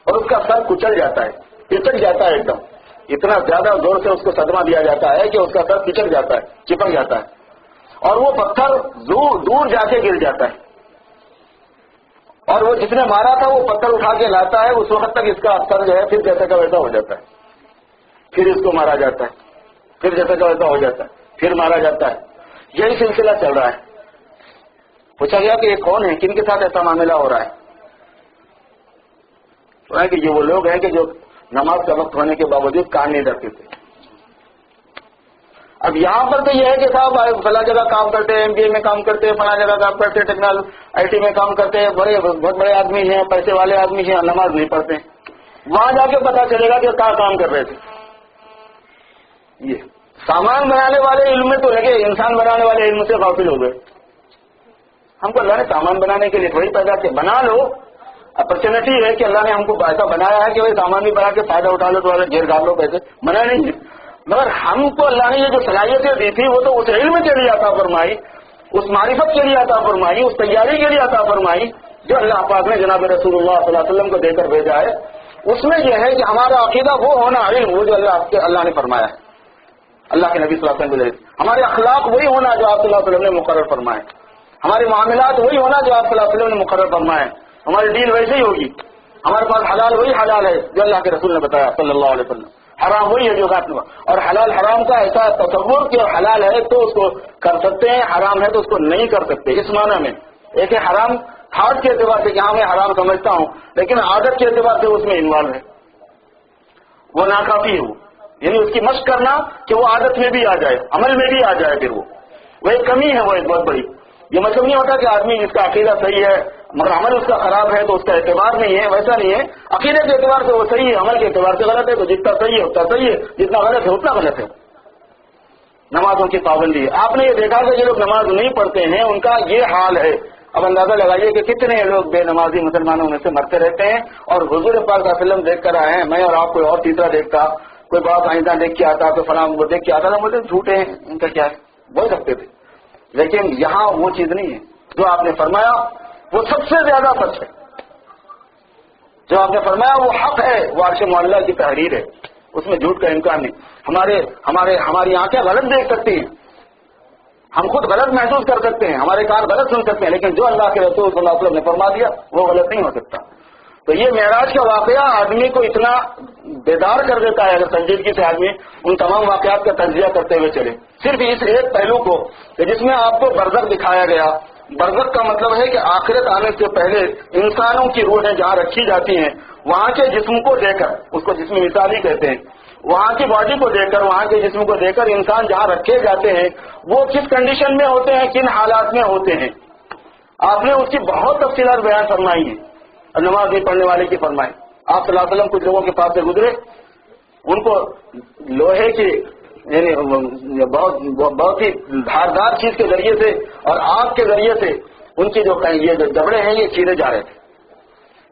اور اس کا سر کچل جاتا ہے، پچک جاتا ہے، ایک دم اتنا زیادہ زور سے اس کو صدمہ دیا جاتا ہے کہ اس کا سر پچک جاتا ہے، چپک جاتا ہے، اور وہ پتھر دور جا کے گر جاتا ہے. اور وہ جس نے مارا تھا وہ پتھر اٹھا کے لاتا ہے، اس وقت تک اس کا سر جو ہے پھر جیسا کا ویسا ہو جاتا ہے. پھر اس کو مارا جاتا ہے، پھر جیسا کا ویسا ہو جاتا ہے، پھر مارا جاتا ہے. یہی سلسلہ چل رہا ہے. پوچھا گیا کہ یہ کون ہے، کن کے ساتھ ایسا معاملہ ہو رہا ہے؟ تو ہے کہ یہ وہ لوگ ہیں کہ جو نماز کا وقت ہونے کے باوجود کان نہیں ڈرتے تھے. اب یہاں پر تو یہ ہے کہ صاحب فلاں جگہ کام کرتے ہیں، MBA میں کام کرتے ہیں، فلاں جگہ کام کرتے ہیں، ٹیکنالوجی IT میں کام کرتے ہیں، بہت بڑے آدمی ہیں، پیسے والے آدمی ہیں، نماز نہیں پڑھتے ہیں، وہاں جا کے پتا چلے گا کہ کہاں کام کر رہے تھے. یہ سامان بنانے والے علم میں تو لگے، انسان بنانے والے علم سے غافل ہو گئے. ہم کو اللہ نے سامان بنانے کے لیے وہی پیدا کیا، بنا لو. اپرچونیٹی ہے کہ اللہ نے ہم کو ایسا بنایا ہے کہ وہی سامان بھی بنا کے فائدہ اٹھا لو، تو گھیر گھر لو، پیسے منع نہیں ہے. مگر ہم کو اللہ نے یہ جو صلاحیتیں دی تھی وہ تو اس علم کے لیے عطا فرمائی، اس معرفت کے لیے عطا فرمائی، اس تیاری کے لیے عطا فرمائی جو اللہ پاک نے جناب رسول اللہ صلی اللہ علیہ وسلم کو دے کر بھیجا ہے. اس میں یہ ہے کہ ہمارا عقیدہ وہ ہونا علم، وہ جو اللہ نے فرمایا ہے، اللہ کے نبی صلی اللہ علیہ وسلم کو. ہمارے اخلاق وہی ہونا جو آپ صلی اللہ علیہ وسلم نے مقرر فرمائے، ہمارے معاملات وہی ہونا جو آپ صلی اللہ علیہ وسلم نے مقرر فرمائے، ہماری ڈیل ویسے ہی ہوگی. ہمارے پاس حلال وہی حلال ہے جو اللہ کے رسول نے بتایا صلی اللہ علیہ وسلم، حرام وہی ہے جو غلط ہوا. اور حلال حرام کا ایسا تصور کہ حلال ہے تو اس کو کر سکتے ہیں، حرام ہے تو اس کو نہیں کر سکتے. اس معنی میں ایک ہے حرام تھاٹ کے اعتبار سے کہ ہاں میں حرام سمجھتا ہوں، لیکن عادت کے اعتبار سے اس میں انوالو ہے، وہ ناکافی ہے. یعنی اس کی مشق کرنا کہ وہ عادت میں بھی آ جائے، عمل میں بھی آ جائے، پھر وہ ایک کمی ہے، وہ ایک بہت بڑی. یہ مطلب نہیں ہوتا کہ آدمی جس کا عقیدہ صحیح ہے مگر عمل اس کا خراب ہے تو اس کا اعتبار نہیں ہے، ویسا نہیں ہے. عقیدے کے اعتبار سے وہ صحیح ہے، عمل کے اعتبار سے غلط ہے، تو جتنا صحیح ہے اتنا صحیح ہے، جتنا غلط ہے اتنا غلط ہے. نمازوں کی پابندی ہے. آپ نے یہ دیکھا کہ جو لوگ نماز نہیں پڑھتے ہیں ان کا یہ حال ہے. اب اندازہ لگائیے کہ کتنے لوگ بے نمازی مسلمانوں میں سے مرتے رہتے ہیں، اور حضور پاک صلی اللہ علیہ وسلم دیکھ کر آئے ہیں. میں اور آپ کوئی اور تیسرا دیکھتا، کوئی بات آئندہ دیکھ کے آتا، کوئی فلاں وہ دیکھ کے آتا نا، مجھے جھوٹے ہیں، ان کا کیا ہے، بول سکتے تھے. لیکن یہاں وہ چیز نہیں ہے. جو آپ نے فرمایا وہ سب سے زیادہ سچ ہے، جو آپ نے فرمایا وہ حق ہے، وہ عرش معلیٰ کی تحریر ہے، اس میں جھوٹ کا امکان نہیں. ہماری آنکھیں غلط دیکھ سکتی ہیں، ہم خود غلط محسوس کر سکتے ہیں، ہمارے کان غلط سن سکتے ہیں، لیکن جو اللہ کے رسول صلی اللہ علیہ وسلم نے فرما دیا وہ غلط نہیں ہو سکتا. تو یہ معراج کا واقعہ آدمی کو اتنا بیدار کر دیتا ہے اگر سنجیدگی سے آدمی ان تمام واقعات کا تجزیہ کرتے ہوئے چلے. صرف اس ایک پہلو کو کہ جس میں آپ کو برزخ دکھایا گیا. برزخ کا مطلب ہے کہ آخرت آنے سے پہلے انسانوں کی روحیں جہاں رکھی جاتی ہیں وہاں کے جسم کو دے کر، اس کو جسم مثالی کہتے ہیں، وہاں کی باڈی کو دے کر، وہاں کے جسم کو دے کر انسان جہاں رکھے جاتے ہیں وہ کس کنڈیشن میں ہوتے ہیں، کن حالات میں ہوتے ہیں. آپ نے اس کی بہت تفصیلات بیان فرمائی ہیں، نماز نہیں پڑھنے والے کی فرمائی. آپ صلی اللہ علیہ وسلم کچھ لوگوں کے پاس سے گزرے، ان کو لوہے کی یعنی بہت ہی دھاردار چیز کے ذریعے سے اور آگ کے ذریعے سے ان کی جو جبڑے ہیں یہ چیرے جا رہے تھے.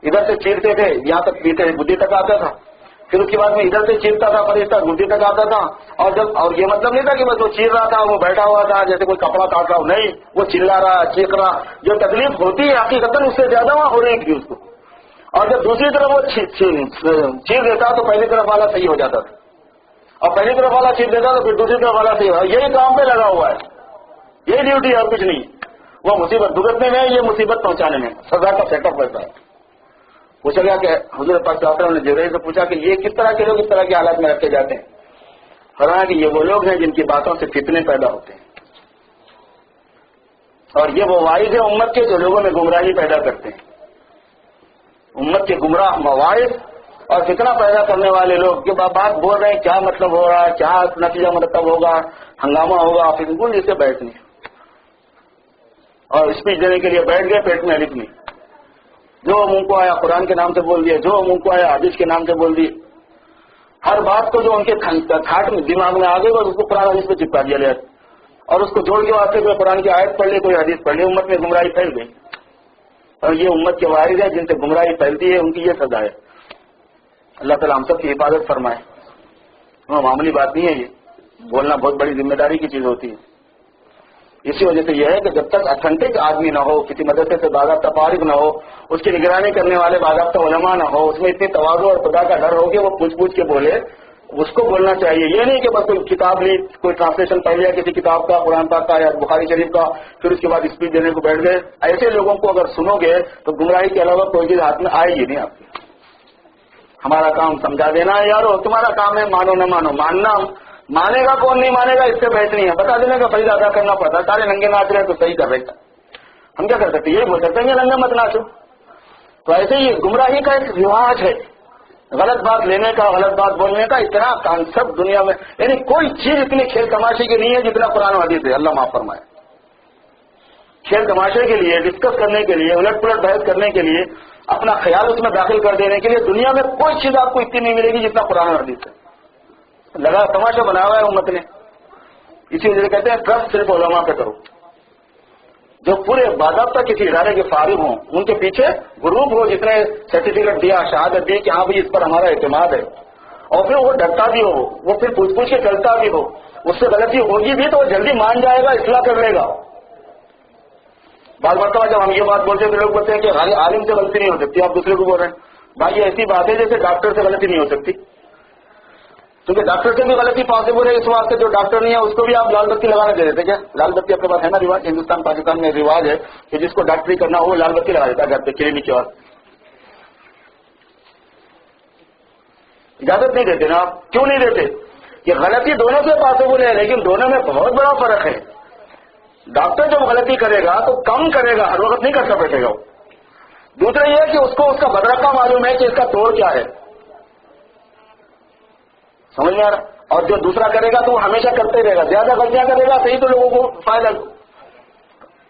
ادھر سے چیرتے تھے یہاں تک پیتے گدی تک آتا تھا، پھر اس کے بعد میں ادھر سے چیرتا تھا فرشتہ گدی تک آتا تھا. اور یہ مطلب نہیں تھا کہ بس وہ چیر رہا تھا، وہ بیٹھا ہوا تھا جیسے کوئی کپڑا کاٹ رہا ہو، نہیں، وہ چلا رہا چیخ رہا. جو تکلیف ہوتی ہے حقیقتاً اس سے زیادہ وہاں ہو رہی تھی اس کو. اور جب دوسری طرف وہ چیر دیتا تو پہلی طرف والا صحیح ہو جاتا تھا، اور پہلی طرف والا چیر دیتا تو پھر دوسری طرف والا صحیح ہو. یہی کام پہ لگا ہوا ہے، یہی ڈیوٹی ہے اور کچھ نہیں. وہ مصیبت بھگتنے میں، یہ مصیبت پہنچانے میں. سزا کا سیٹ اپ ویسا ہے. پوچھا گیا کہ حضور پاک صلی اللہ علیہ وسلم نے جبرائیل سے پوچھا کہ یہ کس طرح کے لوگ اس طرح کے حالات میں رکھے جاتے ہیں؟ فرمایا کہ یہ وہ لوگ ہیں جن کی باتوں سے فتنے پیدا ہوتے ہیں، اور یہ وہ واعظ ہیں امت کے جو لوگوں میں گمراہی پیدا کرتے ہیں. امت کے گمراہ مواعظ اور فتنہ پیدا کرنے والے لوگ جو بات بول رہے ہیں کیا مطلب ہو رہا ہے، کیا نتیجہ مرتب ہوگا، ہنگامہ ہوگا، پھر بالکل اسے بیٹھنے اور اسپیچ دینے کے لیے بیٹھ گئے، پیٹ میں الف نہیں، جو منہ کو آیا قرآن کے نام سے بول دیے، جو منہ کو آیا حدیث کے نام سے بول دیے. ہر بات کو جو ان کے کھاٹ میں دماغ میں آ گئی اور اس کو قرآن حدیث پہ چپکا دیا لے، اور اس کو جوڑ کے واسطے کوئی قرآن کی آیت پڑھ لے، کوئی حدیث پڑھ لے، امت میں گمراہی پھیل گئی. اور یہ امت کے واعظ ہیں جن سے گمراہی پھیلتی ہے، ان کی یہ سزا ہے. اللہ تعالیٰ ہم سب کی حفاظت فرمائے. معمولی بات نہیں ہے، یہ بولنا بہت بڑی ذمہ داری کی چیز ہوتی ہے. اسی وجہ سے یہ ہے کہ جب تک اتھینٹک آدمی نہ ہو، کسی مدرسے سے باضابطہ فارغ نہ ہو، اس کی نگرانی کرنے والے باضابطہ علماء نہ ہو، اس میں اتنی تواضع اور خدا کا ڈر ہو کہ وہ پوچھ کے بولے، اس کو بولنا چاہیے. یہ نہیں کہ بس کوئی کتاب لی، کوئی ٹرانسلیشن پڑھ لیا کسی کتاب کا، قرآن پاک کا یا بخاری شریف کا، پھر اس کے بعد اسپیچ دینے کو بیٹھ گئے. ایسے لوگوں کو اگر سنو گے تو گمراہی کے علاوہ کوئی چیز ہاتھ میں آئے گی نہیں. آپ کی ہمارا کام سمجھا دینا ہے یارو، تمہارا کام ہے مانو نہ مانو. ماننا مانے گا کون، نہیں مانے گا اس سے بحث نہیں ہے. بتا دینے کا فریضہ ادا کرنا پڑتا ہے. سارے ننگے ناچ رہے ہیں تو صحیح کر رہے ہیں، ہم کیا کر سکتے ہیں؟ یہ بول سکتے ہیں ننگا مت ناچو. تو ایسے ہی گمراہی کا ایک رواج ہے، غلط بات لینے کا، غلط بات بولنے کا اتنا کانسیپٹ دنیا میں، یعنی کوئی چیز اتنی کھیل تماشے کی نہیں ہے جتنا قرآن و حدیث ہے، اللہ معاف فرمائے۔ کھیل تماشے کے لیے، ڈسکس کرنے کے لیے، الٹ پلٹ بحث کرنے کے لیے، اپنا خیال اس میں داخل کر دینے کے لیے دنیا میں کوئی چیز آپ کو اتنی نہیں ملے گی جتنا قرآن و حدیث ہے۔ لگا تماشا بنا ہوا ہے امت نے، اسی وجہ سے کہتے ہیں ٹرسٹ صرف علماء پہ کرو، جو پورے باضابطہ کسی ادارے کے فارغ ہوں، ان کے پیچھے گروپ ہو جس نے سرٹیفکیٹ دیا، شہادت دی کہ ہاں بھائی اس پر ہمارا اعتماد ہے، اور پھر وہ ڈرتا بھی ہو، وہ پھر پوچھ پوچھ کے چلتا بھی ہو، اس سے غلطی ہوگی بھی تو وہ جلدی مان جائے گا، اصلاح کر لے گا۔ بعض مرتبہ جب ہم یہ بات بولتے ہیں تو لوگ بولتے ہیں کہ عالم سے غلطی نہیں ہو سکتی، آپ دوسرے کو بول رہے ہیں، بھائی یہ ایسی بات ہے جیسے ڈاکٹر سے غلطی نہیں ہو سکتی، کیونکہ ڈاکٹر سے بھی غلطی پاسبل ہے، اس واسطے جو ڈاکٹر نہیں ہے اس کو بھی آپ لال بتی لگانے دے دیتے۔ کیا لال بتی آپ کے پاس ہے نا رواج؟ ہندوستان پاکستان میں رواج ہے کہ جس کو ڈاکٹری کرنا ہو وہ لال بتی لگا دیتا ہے گھر پہ کلینک کے بعد۔ اجازت نہیں دیتے نا آپ، کیوں نہیں دیتے؟ کہ غلطی دونوں سے پاسبل ہے، لیکن دونوں میں بہت بڑا فرق ہے۔ ڈاکٹر جب غلطی کرے گا تو کم کرے گا، ہر وقت نہیں کرتا بیٹھے گا۔ دوسرا یہ ہے کہ اس کو اس کا بدرقہ معلوم ہے کہ اس کا توڑ کیا ہے، سمجھ میں آ رہا؟ اور جو دوسرا کرے گا تو وہ ہمیشہ کرتے رہے گا، زیادہ غلطیاں کرے گا صحیح تو لوگوں کو فائدہ۔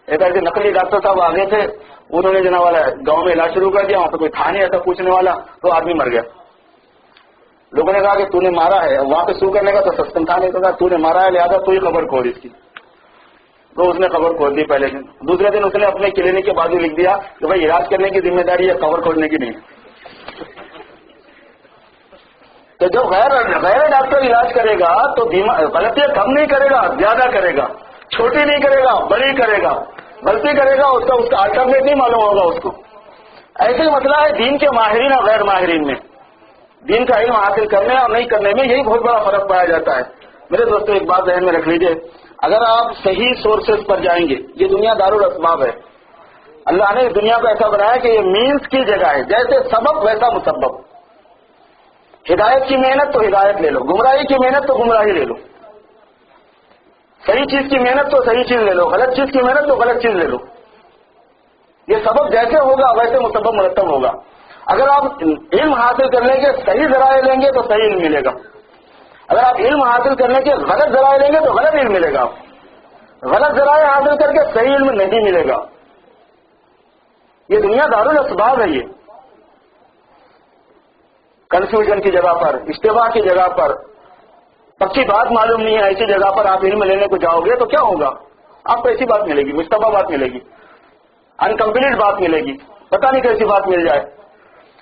ایک ایسے نقلی ڈاکٹر صاحب آگے تھے، انہوں نے جناب والا گاؤں میں علاج شروع کر دیا، وہاں پہ کوئی تھا نہیں ایسا پوچھنے والا، تو آدمی مر گیا۔ لوگوں نے کہا کہ تو نے مارا ہے، وہاں پہ سو کرنے کا تو سسٹم تھا نہیں، تو کہا تو نے مارا ہے لہٰذا تو ہی خبر کھول اس کی، تو اس نے خبر کھول دی پہلے دن۔ دوسرے دن اس نے اپنے کلینک کے بازو لکھ دیا کہ بھائی علاج کرنے کی ذمہ داری ہے، خبر کھولنے کی نہیں۔ تو جو غیر ڈاکٹر علاج کرے گا تو غلطیاں کم نہیں کرے گا، زیادہ کرے گا، چھوٹی نہیں کرے گا، بڑی کرے گا، غلطی کرے گا اس کا الٹرنیٹ نہیں معلوم ہوگا اس کو۔ ایسے ہی مسئلہ ہے دین کے ماہرین اور غیر ماہرین میں، دین کا علم حاصل کرنے اور نہیں کرنے میں یہی بہت بڑا فرق پایا جاتا ہے۔ میرے دوستوں ایک بات ذہن میں رکھ لیجئے، اگر آپ صحیح سورسز پر جائیں گے، یہ دنیا دارالاسباب ہے، اللہ نے اس دنیا کو ایسا بنایا کہ یہ مینز کی جگہ ہے، جیسے سبب ویسا مسبب۔ ہدایت کی محنت تو ہدایت لے لو، گمراہی کی محنت تو گمراہی لے لو، صحیح چیز کی محنت تو صحیح چیز لے لو، غلط چیز کی محنت تو غلط چیز لے لو۔ یہ سبب جیسے ہوگا ویسے مسبب مرتب ہوگا۔ اگر آپ علم حاصل کرنے کے صحیح ذرائع لیں گے تو صحیح علم ملے گا، اگر آپ علم حاصل کرنے کے غلط ذرائع لیں گے تو غلط علم ملے گا، غلط ذرائع حاصل کر کے صحیح علم نہیں ملے گا۔ یہ دنیا دارالاسباب ہے، یہ کنفیوژن کی جگہ پر، اشتباہ کی جگہ پر، پکی بات معلوم نہیں ہے ایسی جگہ پر آپ علم لینے کو جاؤ گے تو کیا ہوگا؟ آپ کو ایسی بات ملے گی، مشتبہ بات ملے گی، انکمپلیٹ بات ملے گی، پتہ نہیں کیسی بات مل جائے۔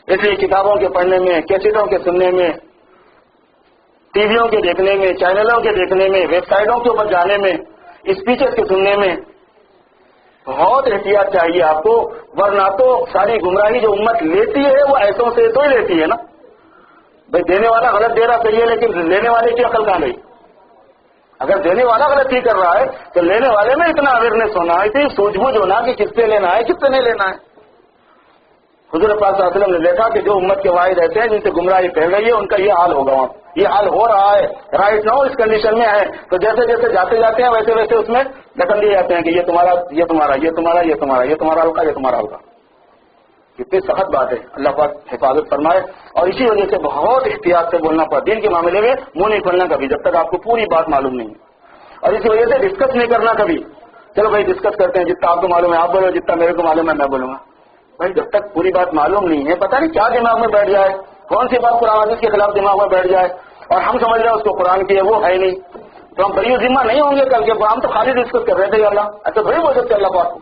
اس لیے کتابوں کے پڑھنے میں، کیسٹوں کے سننے میں، ٹی ویوں کے دیکھنے میں، چینلوں کے دیکھنے میں، ویب سائٹوں کے اوپر جانے میں، اسپیچز کے سننے میں بہت احتیاط چاہیے آپ کو، ورنہ تو ساری گمراہی جو امت لیتی ہے وہ ایسوں سے تو ہی لیتی ہے نا۔ بھائی دینے والا غلط دے رہا صحیح ہے، لیکن لینے والے کی عقل کہاں گئی؟ اگر دینے والا غلط ہی کر رہا ہے تو لینے والے میں اتنا اویئرنیس ہونا، اتنی سوجھ بوجھ ہونا کہ کس سے لینا ہے کس سے نہیں لینا ہے۔ حضور پاک صلی اللہ علیہ وسلم نے دیکھا کہ جو امت کے واحد ایسے ہیں جن سے گمراہی پھیل رہی ہے ان کا یہ حال ہوگا، وہاں یہ حال ہو رہا ہے، رائٹ ناؤ اس کنڈیشن میں ہے، تو جیسے جیسے جاتے جاتے ہیں ویسے ویسے اس میں ڈکن دیے جاتے ہیں کہ یہ تمہارا یہ تمہارا یہ تمہارا یہ تمہارا یہ تمہارا ہوگا یہ تمہارا ہوگا۔ کتنی سخت بات ہے، اللہ پاک حفاظت فرمائے۔ اور اسی وجہ سے بہت احتیاط سے بولنا پڑا، دین کے معاملے میں منہ نہیں کھولنا کبھی جب تک آپ کو پوری بات معلوم نہیں ہے، اور اسی وجہ سے ڈسکس نہیں کرنا کبھی، چلو بھائی ڈسکس کرتے ہیں، جتنا آپ کو معلوم ہے آپ بولو، جتنا میرے کو معلوم ہے میں بولوں گا۔ بھائی جب تک پوری بات معلوم نہیں ہے پتہ نہیں کیا دماغ میں بیٹھ جائے، کون سی بات قرآن حدیث کے خلاف دماغ میں بیٹھ جائے اور ہم سمجھ رہے ہیں اس کو قرآن کی ہے وہ ہے نہیں، تو ہم بری ذمہ نہیں ہوں گے کل کے، ہم تو خالی ڈسکس کر رہے تھے اللہ ایسا بڑی بول سکتے اللہ پاک کو۔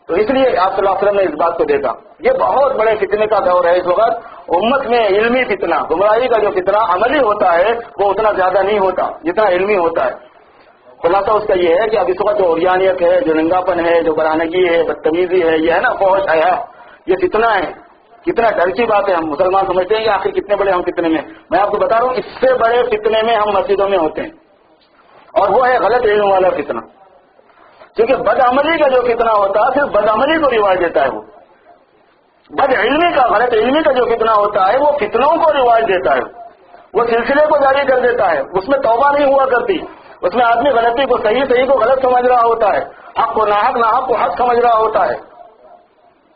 تو اس لیے آپ صلی اللہ علیہ وسلم نے اس بات کو دیکھا، یہ بہت بڑے فتنے کا دور ہے اس وقت امت میں، علمی فتنہ، گمراہی کا جو فتنہ عملی ہوتا ہے وہ اتنا زیادہ نہیں ہوتا جتنا علمی ہوتا ہے۔ خلاصہ اس کا یہ ہے کہ اب اس وقت جو اوریانیت ہے، جو ننگاپن ہے، جو برہنگی ہے، بدتمیزی ہے، یہ ہے نا فحش حیا، یہ فتنہ ہے، کتنا ڈر کی بات ہے۔ ہم مسلمان سمجھتے ہیں کہ آخر کتنے بڑے ہم فتنے میں، میں آپ کو بتا رہا ہوں اس سے بڑے فتنے میں ہم مسجدوں میں ہوتے ہیں، اور وہ ہے غلط علم والا فتنہ، کیونکہ بدعملی کا جو فتنہ ہوتا ہے صرف بدعملی کو رواج دیتا ہے، وہ بد علمی کا، غلط علمی کا جو فتنہ ہوتا ہے وہ فتنوں کو رواج دیتا ہے، وہ سلسلے کو جاری کر دیتا ہے، اس میں توبہ نہیں ہوا کرتی، اس میں آدمی غلطی کو صحیح، صحیح کو غلط سمجھ رہا ہوتا ہے، حق کو ناحق، ناحق کو حق سمجھ رہا ہوتا ہے،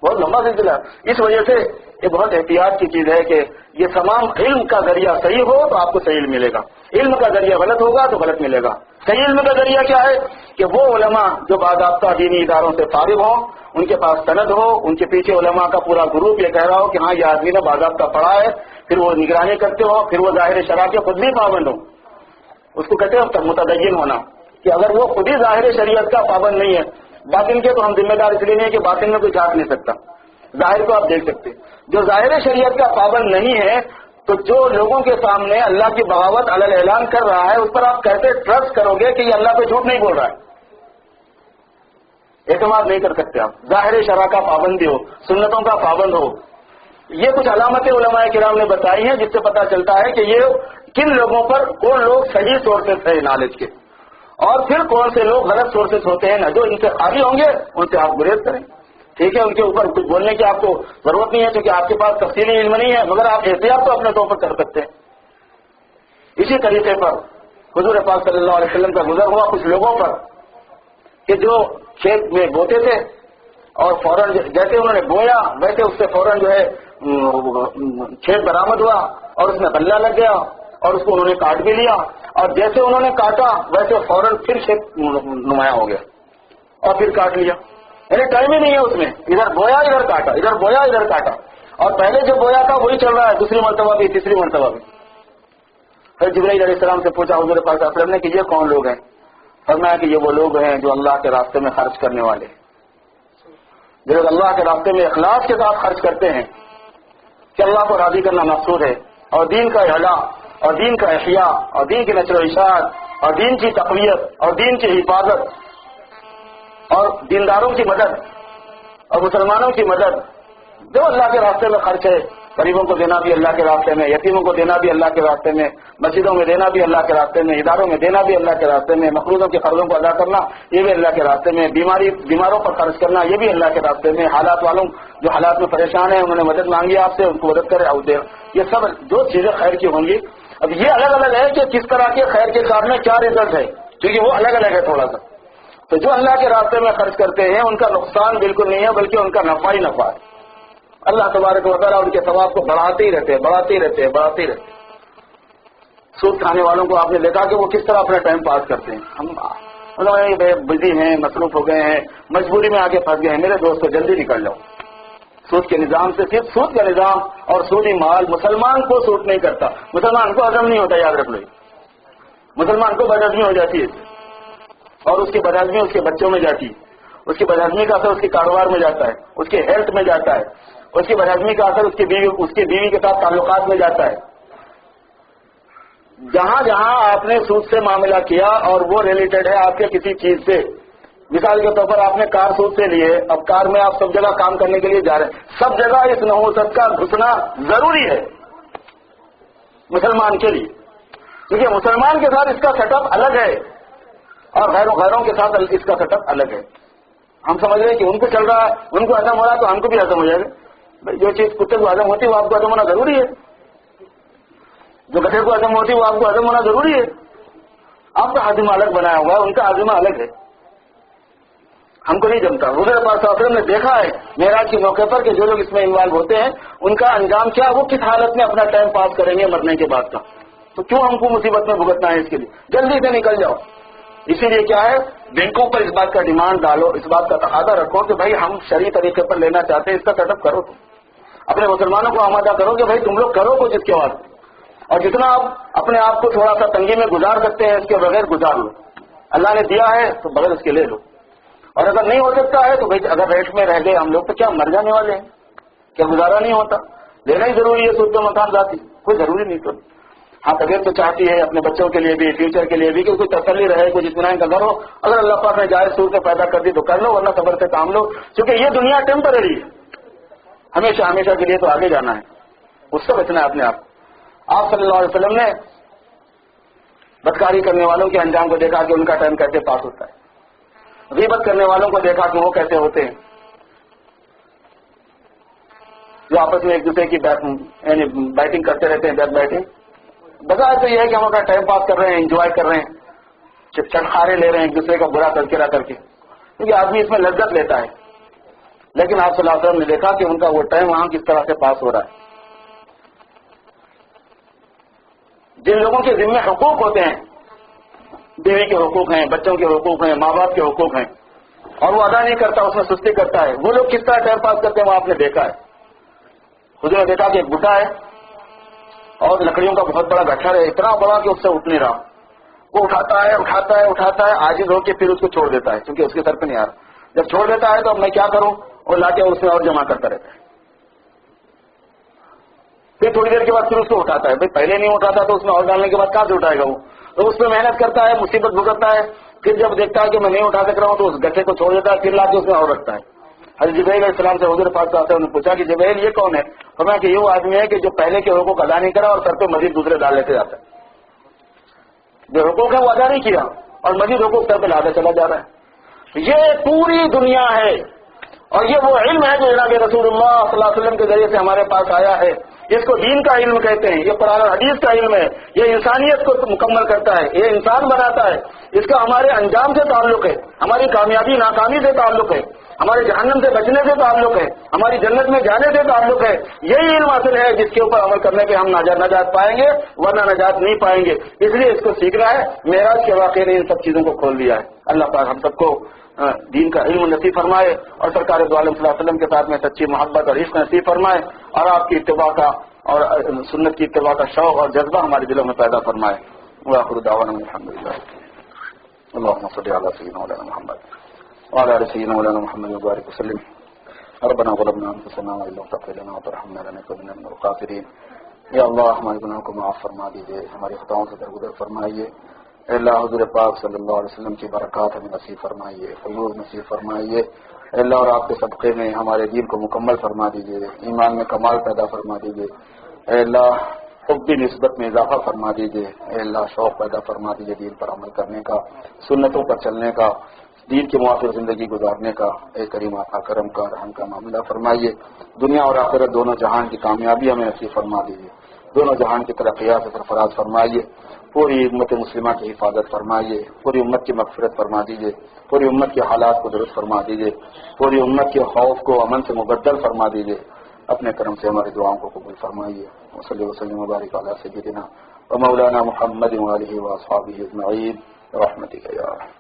بہت لمبا سلسلہ۔ اس وجہ سے یہ بہت احتیاط کی چیز ہے کہ یہ تمام علم کا ذریعہ صحیح ہو تو آپ کو صحیح علم ملے گا، علم کا ذریعہ غلط ہوگا تو غلط ملے گا۔ صحیح علم کا ذریعہ کیا ہے کہ وہ علماء جو باضابطہ دینی اداروں سے فارغ ہوں، ان کے پاس سند ہو، ان کے پیچھے علماء کا پورا گروپ یہ کہہ رہا ہو کہ ہاں یہ آدمی نے باضابطہ پڑھا ہے، پھر وہ نگرانی کرتے ہو، پھر وہ ظاہر شرع کے خود بھی پابند ہو، اس کو کہتے ہیں متدین ہونا، کہ اگر وہ خود ہی ظاہر شریعت کا پابند نہیں ہے، باطن کے تو ہم ذمہ دار اس لیے نہیں ہے کہ باطن میں کوئی جھانک نہیں سکتا، ظاہر کو آپ دیکھ سکتے، جو ظاہر شریعت کا پابند نہیں ہے تو جو لوگوں کے سامنے اللہ کی بغاوت علی اعلان کر رہا ہے اس پر آپ کیسے ٹرسٹ کرو گے کہ یہ اللہ پہ جھوٹ نہیں بول رہا ہے؟ اعتماد نہیں کر سکتے آپ۔ ظاہر شرع کا پابندی ہو، سنتوں کا پابند ہو، یہ کچھ علامتیں علماء کرام نے بتائی ہیں جس سے پتا چلتا ہے کہ یہ کن لوگوں پر، کون لوگ صحیح سورسز ہیں نالج کے، اور پھر کون سے لوگ غلط سورسز ہوتے ہیں نا، جو ان سے خالی ہوں گے ان سے آپ گریز کریں، ٹھیک ہے، ان کے اوپر کچھ بولنے کی آپ کو ضرورت نہیں ہے کیونکہ آپ کے پاس تفصیلی علم نہیں ہے، مگر آپ احتیاط تو اپنے طور پر کر سکتے ہیں۔ اسی طریقے پر حضور پاک صلی اللہ علیہ وسلم کا گزر ہوا کچھ لوگوں پر کہ جو کھیت میں بوتے تھے اور فوراً جیسے انہوں نے بویا ویسے اس سے فوراً جو ہے کھیت برآمد ہوا اور اس میں بلہ لگ گیا اور اس کو انہوں نے کاٹ بھی لیا، اور جیسے انہوں نے کاٹا ویسے فوراً پھر کھیت نمایاں ہو گیا اور پھر کاٹ لیا، یعنی ٹائم ہی نہیں ہے اس میں، ادھر بویا ادھر کاٹا، ادھر بویا ادھر کاٹا، اور پہلے جو بویا تھا وہی چل رہا ہے، دوسری مرتبہ بھی، تیسری مرتبہ بھی۔ پھر جبرائیل علیہ السلام سے پوچھا حضور پاک صلی اللہ علیہ وسلم نے کہ یہ کون لوگ ہیں؟ فرمایا کہ یہ وہ لوگ ہیں جو اللہ کے راستے میں خرچ کرنے والے، جو لوگ اللہ کے راستے میں اخلاص کے ساتھ خرچ کرتے ہیں کہ اللہ کو راضی کرنا مقصود ہے، اور دین کا اعلاء اور دین کا احیاء اور دین کی نشر و اشاعت اور دین کی تقویت اور دین کی حفاظت اور دینداروں کی مدد اور مسلمانوں کی مدد، جو اللہ کے راستے میں خرچ ہے، غریبوں کو دینا بھی اللہ کے راستے میں، یتیموں کو دینا بھی اللہ کے راستے میں، مسجدوں میں دینا بھی اللہ کے راستے میں، اداروں میں دینا بھی اللہ کے راستے میں، مقروضوں کے قرضوں کو ادا کرنا یہ بھی اللہ کے راستے میں، بیماروں پر خرچ کرنا یہ بھی اللہ کے راستے میں، حالات والوں جو حالات میں پریشان ہیں انہوں نے مدد مانگی آپ سے، ان کو مدد کرے اور دے، یہ سب جو چیزیں خیر کی ہوں گی۔ اب یہ الگ الگ ہے کہ کس طرح کے خیر کے کام میں کیا رزلٹ ہے، کیونکہ وہ الگ الگ ہے تھوڑا سا۔ تو جو اللہ کے راستے میں خرچ کرتے ہیں ان کا نقصان بالکل نہیں ہے بلکہ ان کا نفع ہی نفع ہے، اللہ تبارک و تعالیٰ ان کے ثواب کو بڑھاتے ہی رہتے ہیں، بڑھاتے ہی رہتے ہیں، بڑھاتے ہی رہتے ہیں۔ سود کھانے والوں کو آپ نے دیکھا کہ وہ کس طرح اپنا ٹائم پاس کرتے ہیں، ہم بزی ہیں، مصروف ہو گئے ہیں، مجبوری میں آگے پھنس گئے ہیں، میرے دوست جلدی نکل جاؤ۔ سود کے نظام سے صرف سود کا نظام اور سودی مال مسلمان کو سوٹ نہیں کرتا، مسلمان کو ہضم نہیں ہوتا، یاد رکھ لو، مسلمان کو بدہضمی ہو جاتی ہے اور اس کی بدہضمی اس کے بچوں میں جاتی ہے، اس کی بدہضمی کا اثر اس کے کاروبار میں جاتا ہے، اس کے ہیلتھ میں جاتا ہے، اس کی بدہضمی کا اثر اس کی بیوی کے ساتھ تعلقات میں جاتا ہے۔ جہاں جہاں آپ نے سود سے معاملہ کیا اور وہ ریلیٹڈ ہے آپ کے کسی چیز سے، مثال کے طور پر آپ نے کار سود سے لیے، اب کار میں آپ سب جگہ کام کرنے کے لیے جا رہے ہیں، سب جگہ اس نحوست کا گھسنا ضروری ہے مسلمان کے لیے، کیونکہ مسلمان کے ساتھ اس کا سیٹ اپ الگ ہے اور غیروں کے ساتھ اس کا سیٹ اپ الگ ہے۔ ہم سمجھ رہے ہیں کہ ان کو چل رہا ہے، ان کو ہضم ہو رہا ہے تو ہم کو بھی ہضم ہو جائے گا، جو چیز کتے کو ہضم ہوتی ہے وہ آپ کو ہضم ہونا ضروری ہے، جو گدھے کو ہضم ہوتی ہے وہ آپ کو ہضم ہونا ضروری ہے۔ آپ کا ہاضمہ الگ بنایا ہوا ہے، ان کا ہاضمہ الگ ہے، ہم کو نہیں جمتا۔ حضور پاک صلی اللہ علیہ وسلم نے دیکھا ہے معراج کے موقع پر کہ جو لوگ اس میں انوالو ہوتے ہیں ان کا انجام کیا، وہ کس حالت میں اپنا ٹائم پاس کریں گے مرنے کے بعد کا، تو کیوں ہم کو مصیبت میں بھگتنا ہے اس کے لیے، جلدی سے نکل جاؤ۔ اسی لیے کیا ہے، بینکوں پر اس بات کا ڈیمانڈ ڈالو، اس بات کا تقاضا رکھو کہ بھائی ہم شرعی طریقے پر لینا چاہتے ہیں، اس کا سیٹ اپ کرو، تم اپنے مسلمانوں کو آمادہ کرو کہ بھائی تم لوگ کرو کچھ اس کے بعد، اور جتنا آپ اپنے آپ کو تھوڑا سا تنگی میں گزار سکتے ہیں اس کے بغیر گزار لو، اللہ نے دیا ہے تو بغیر اس کے لے لو، اور اگر نہیں ہو سکتا ہے تو بھائی اگر ریٹ میں رہ گئے ہم لوگ تو کیا مر جانے والے ہیں، کیا گزارا نہیں ہوتا، لینا ہی ضروری ہے سود و مکان ذاتی، کوئی ضروری نہیں تو ہاں طبیعت تو چاہتی ہے اپنے بچوں کے لیے بھی، فیوچر کے لیے بھی کہ کوئی تسلی رہے، کوئی اطمینان کا گھر ہو، اگر اللہ پاک نے جائز صورت پیدا کر دی تو کر لو، ورنہ صبر سے کام لو، کیونکہ یہ دنیا ٹیمپرری ہے، ہمیشہ ہمیشہ کے لیے تو آگے جانا ہے، اس سے بچنا ہے اپنے آپ صلی اللہ علیہ وسلم نے بدکاری کرنے والوں کے انجام کو دیکھا کہ ان کا ٹائم کیسے پاس ہوتا ہے، غیبت کرنے والوں کو دیکھا کہ وہ کیسے ہوتے ہیں، جو آپس میں ایک دوسرے کی یعنی بیٹنگ کرتے رہتے ہیں، بیک بیٹنگ، بظاہر تو یہ ہے کہ ہم اپنا ٹائم پاس کر رہے ہیں، انجوائے کر رہے ہیں، چٹخارے لے رہے ہیں ایک دوسرے کا برا تذکرہ کر کے، کیونکہ آدمی اس میں لذت لیتا ہے، لیکن آپ صلی اللہ علیہ وسلم نے دیکھا کہ ان کا وہ ٹائم وہاں کس طرح سے پاس ہو رہا ہے. جن لوگوں کے ذمہ حقوق ہوتے ہیں، بیوی کے حقوق ہیں، بچوں کے حقوق ہیں، ماں باپ کے حقوق ہیں، اور وہ ادا نہیں کرتا، اس میں سستی کرتا ہے، وہ لوگ کس طرح ٹائم پاس کرتے ہیں وہ آپ نے دیکھا ہے. خود نے دیکھا کہ ایک بڈھا ہے اور لکڑیوں کا بہت بڑا گٹھر ہے، اتنا بڑا کہ اس سے اٹھ نہیں رہا. وہ اٹھاتا ہے عاجز ہو کے پھر اس کو چھوڑ دیتا ہے کیونکہ اس کے سر پہ نہیں آ رہا. جب چھوڑ دیتا ہے تو اب میں کیا کروں، اور لا کے اس میں اور جمع کرتا رہتا ہے. پھر تھوڑی دیر کے بعد پھر اس کو اٹھاتا ہے. بھائی پہلے نہیں اٹھاتا تو اس میں اور ڈالنے کے بعد کہاں سے اٹھائے گا وہ؟ تو اس میں محنت کرتا ہے، مصیبت بھگتتا ہے، پھر جب دیکھتا ہے کہ میں نہیں اٹھا سک رہا ہوں تو اس گٹھے کو چھوڑ دیتا ہے، پھر لا کے اس میں اور رکھتا ہے. حضرت جبرائیل علیہ السلام سے حضور پاک صلی اللہ علیہ وسلم نے پوچھا کہ جبرائیل یہ کون ہے؟ فرمایا کہ یہ وہ آدمی ہے کہ جو پہلے کے حقوق ادا نہیں کرا اور سر پہ مزید دوسرے ڈال لیتے جاتا ہے. جو حقوق ہے وہ ادا نہیں کیا اور مزید حقوق سر پہ لاتا چلا جا رہا ہے. یہ پوری دنیا ہے اور یہ وہ علم ہے جو جناب رسول اللہ صلی اللہ علیہ وسلم کے ذریعے سے ہمارے پاس آیا ہے. اس کو دین کا علم کہتے ہیں، یہ قرآن اور حدیث کا علم ہے. یہ انسانیت کو مکمل کرتا ہے، یہ انسان بناتا ہے. اس کا ہمارے انجام سے تعلق ہے، ہماری کامیابی ناکامی سے تعلق ہے، ہمارے جہنم سے بچنے سے تعلق ہے، ہماری جنت میں جانے سے تعلق ہے. یہی علم حاصل ہے جس کے اوپر عمل کرنے پہ ہم نجات پائیں گے، ورنہ نجات نہیں پائیں گے. اس لیے اس کو سیکھنا ہے. معراج کے واقعے نے ان سب چیزوں کو کھول دیا ہے. اللہ پاک ہم سب کو دین کا علم نصیب فرمائے اور سرکار دو عالم صلی اللہ علیہ وسلم کے ساتھ میں سچی محبت اور عشق نصیب فرمائے اور آپ کی اتباع کا اور سنت کی اتباع کا شوق اور جذبہ ہمارے دلوں میں پیدا فرمائے. وآخر دعوانا الحمدللہ. اللهم صل على سيدنا مولانا محمد وعلى آل سيدنا مولانا محمد وبارك وسلم. ربنا ظلمنا انفسنا وان لم تغفر لنا وترحمنا لنكونن من الخاسرين. یا اللہ ہمارے گناہوں کو معاف فرما دیجیے، ہماری خطاؤں سے درگزر فرمائیے. اے اللہ حضور پاک صلی اللہ علیہ وسلم کی برکات ہمیں نصیب فرمائیے، فیوز نصیب فرمائیے. اے اللہ اور آپ کے صدقے میں ہمارے دین کو مکمل فرما دیجیے، ایمان میں کمال پیدا فرما دیجیے. اے اللہ حب نسبت میں اضافہ فرما دیجیے. اے اللہ شوق پیدا فرما دیجیے دین پر عمل کرنے کا، سنتوں پر چلنے کا، دین کے موافق زندگی گزارنے کا. اے کریم آقا کرم کا رحم کا معاملہ فرمائیے. دنیا اور آخرت دونوں جہان کی کامیابی ہمیں نصیب فرما دیجیے، دونوں جہان کی ترقیات سے سرفراز فرمائیے. پوری امت مسلمہ کی حفاظت فرمائیے، پوری امت کی مغفرت فرما دیجیے، پوری امت کے حالات کو درست فرما دیجیے، پوری امت کے خوف کو امن سے مبدل فرما دیجیے. اپنے کرم سے ہماری دعاؤں کو قبول فرمائیے. وصلی وسلم وبارک علی سیدنا و مولانا محمد وآلہ واصحابہ اجمعین برحمتک یا ارحم.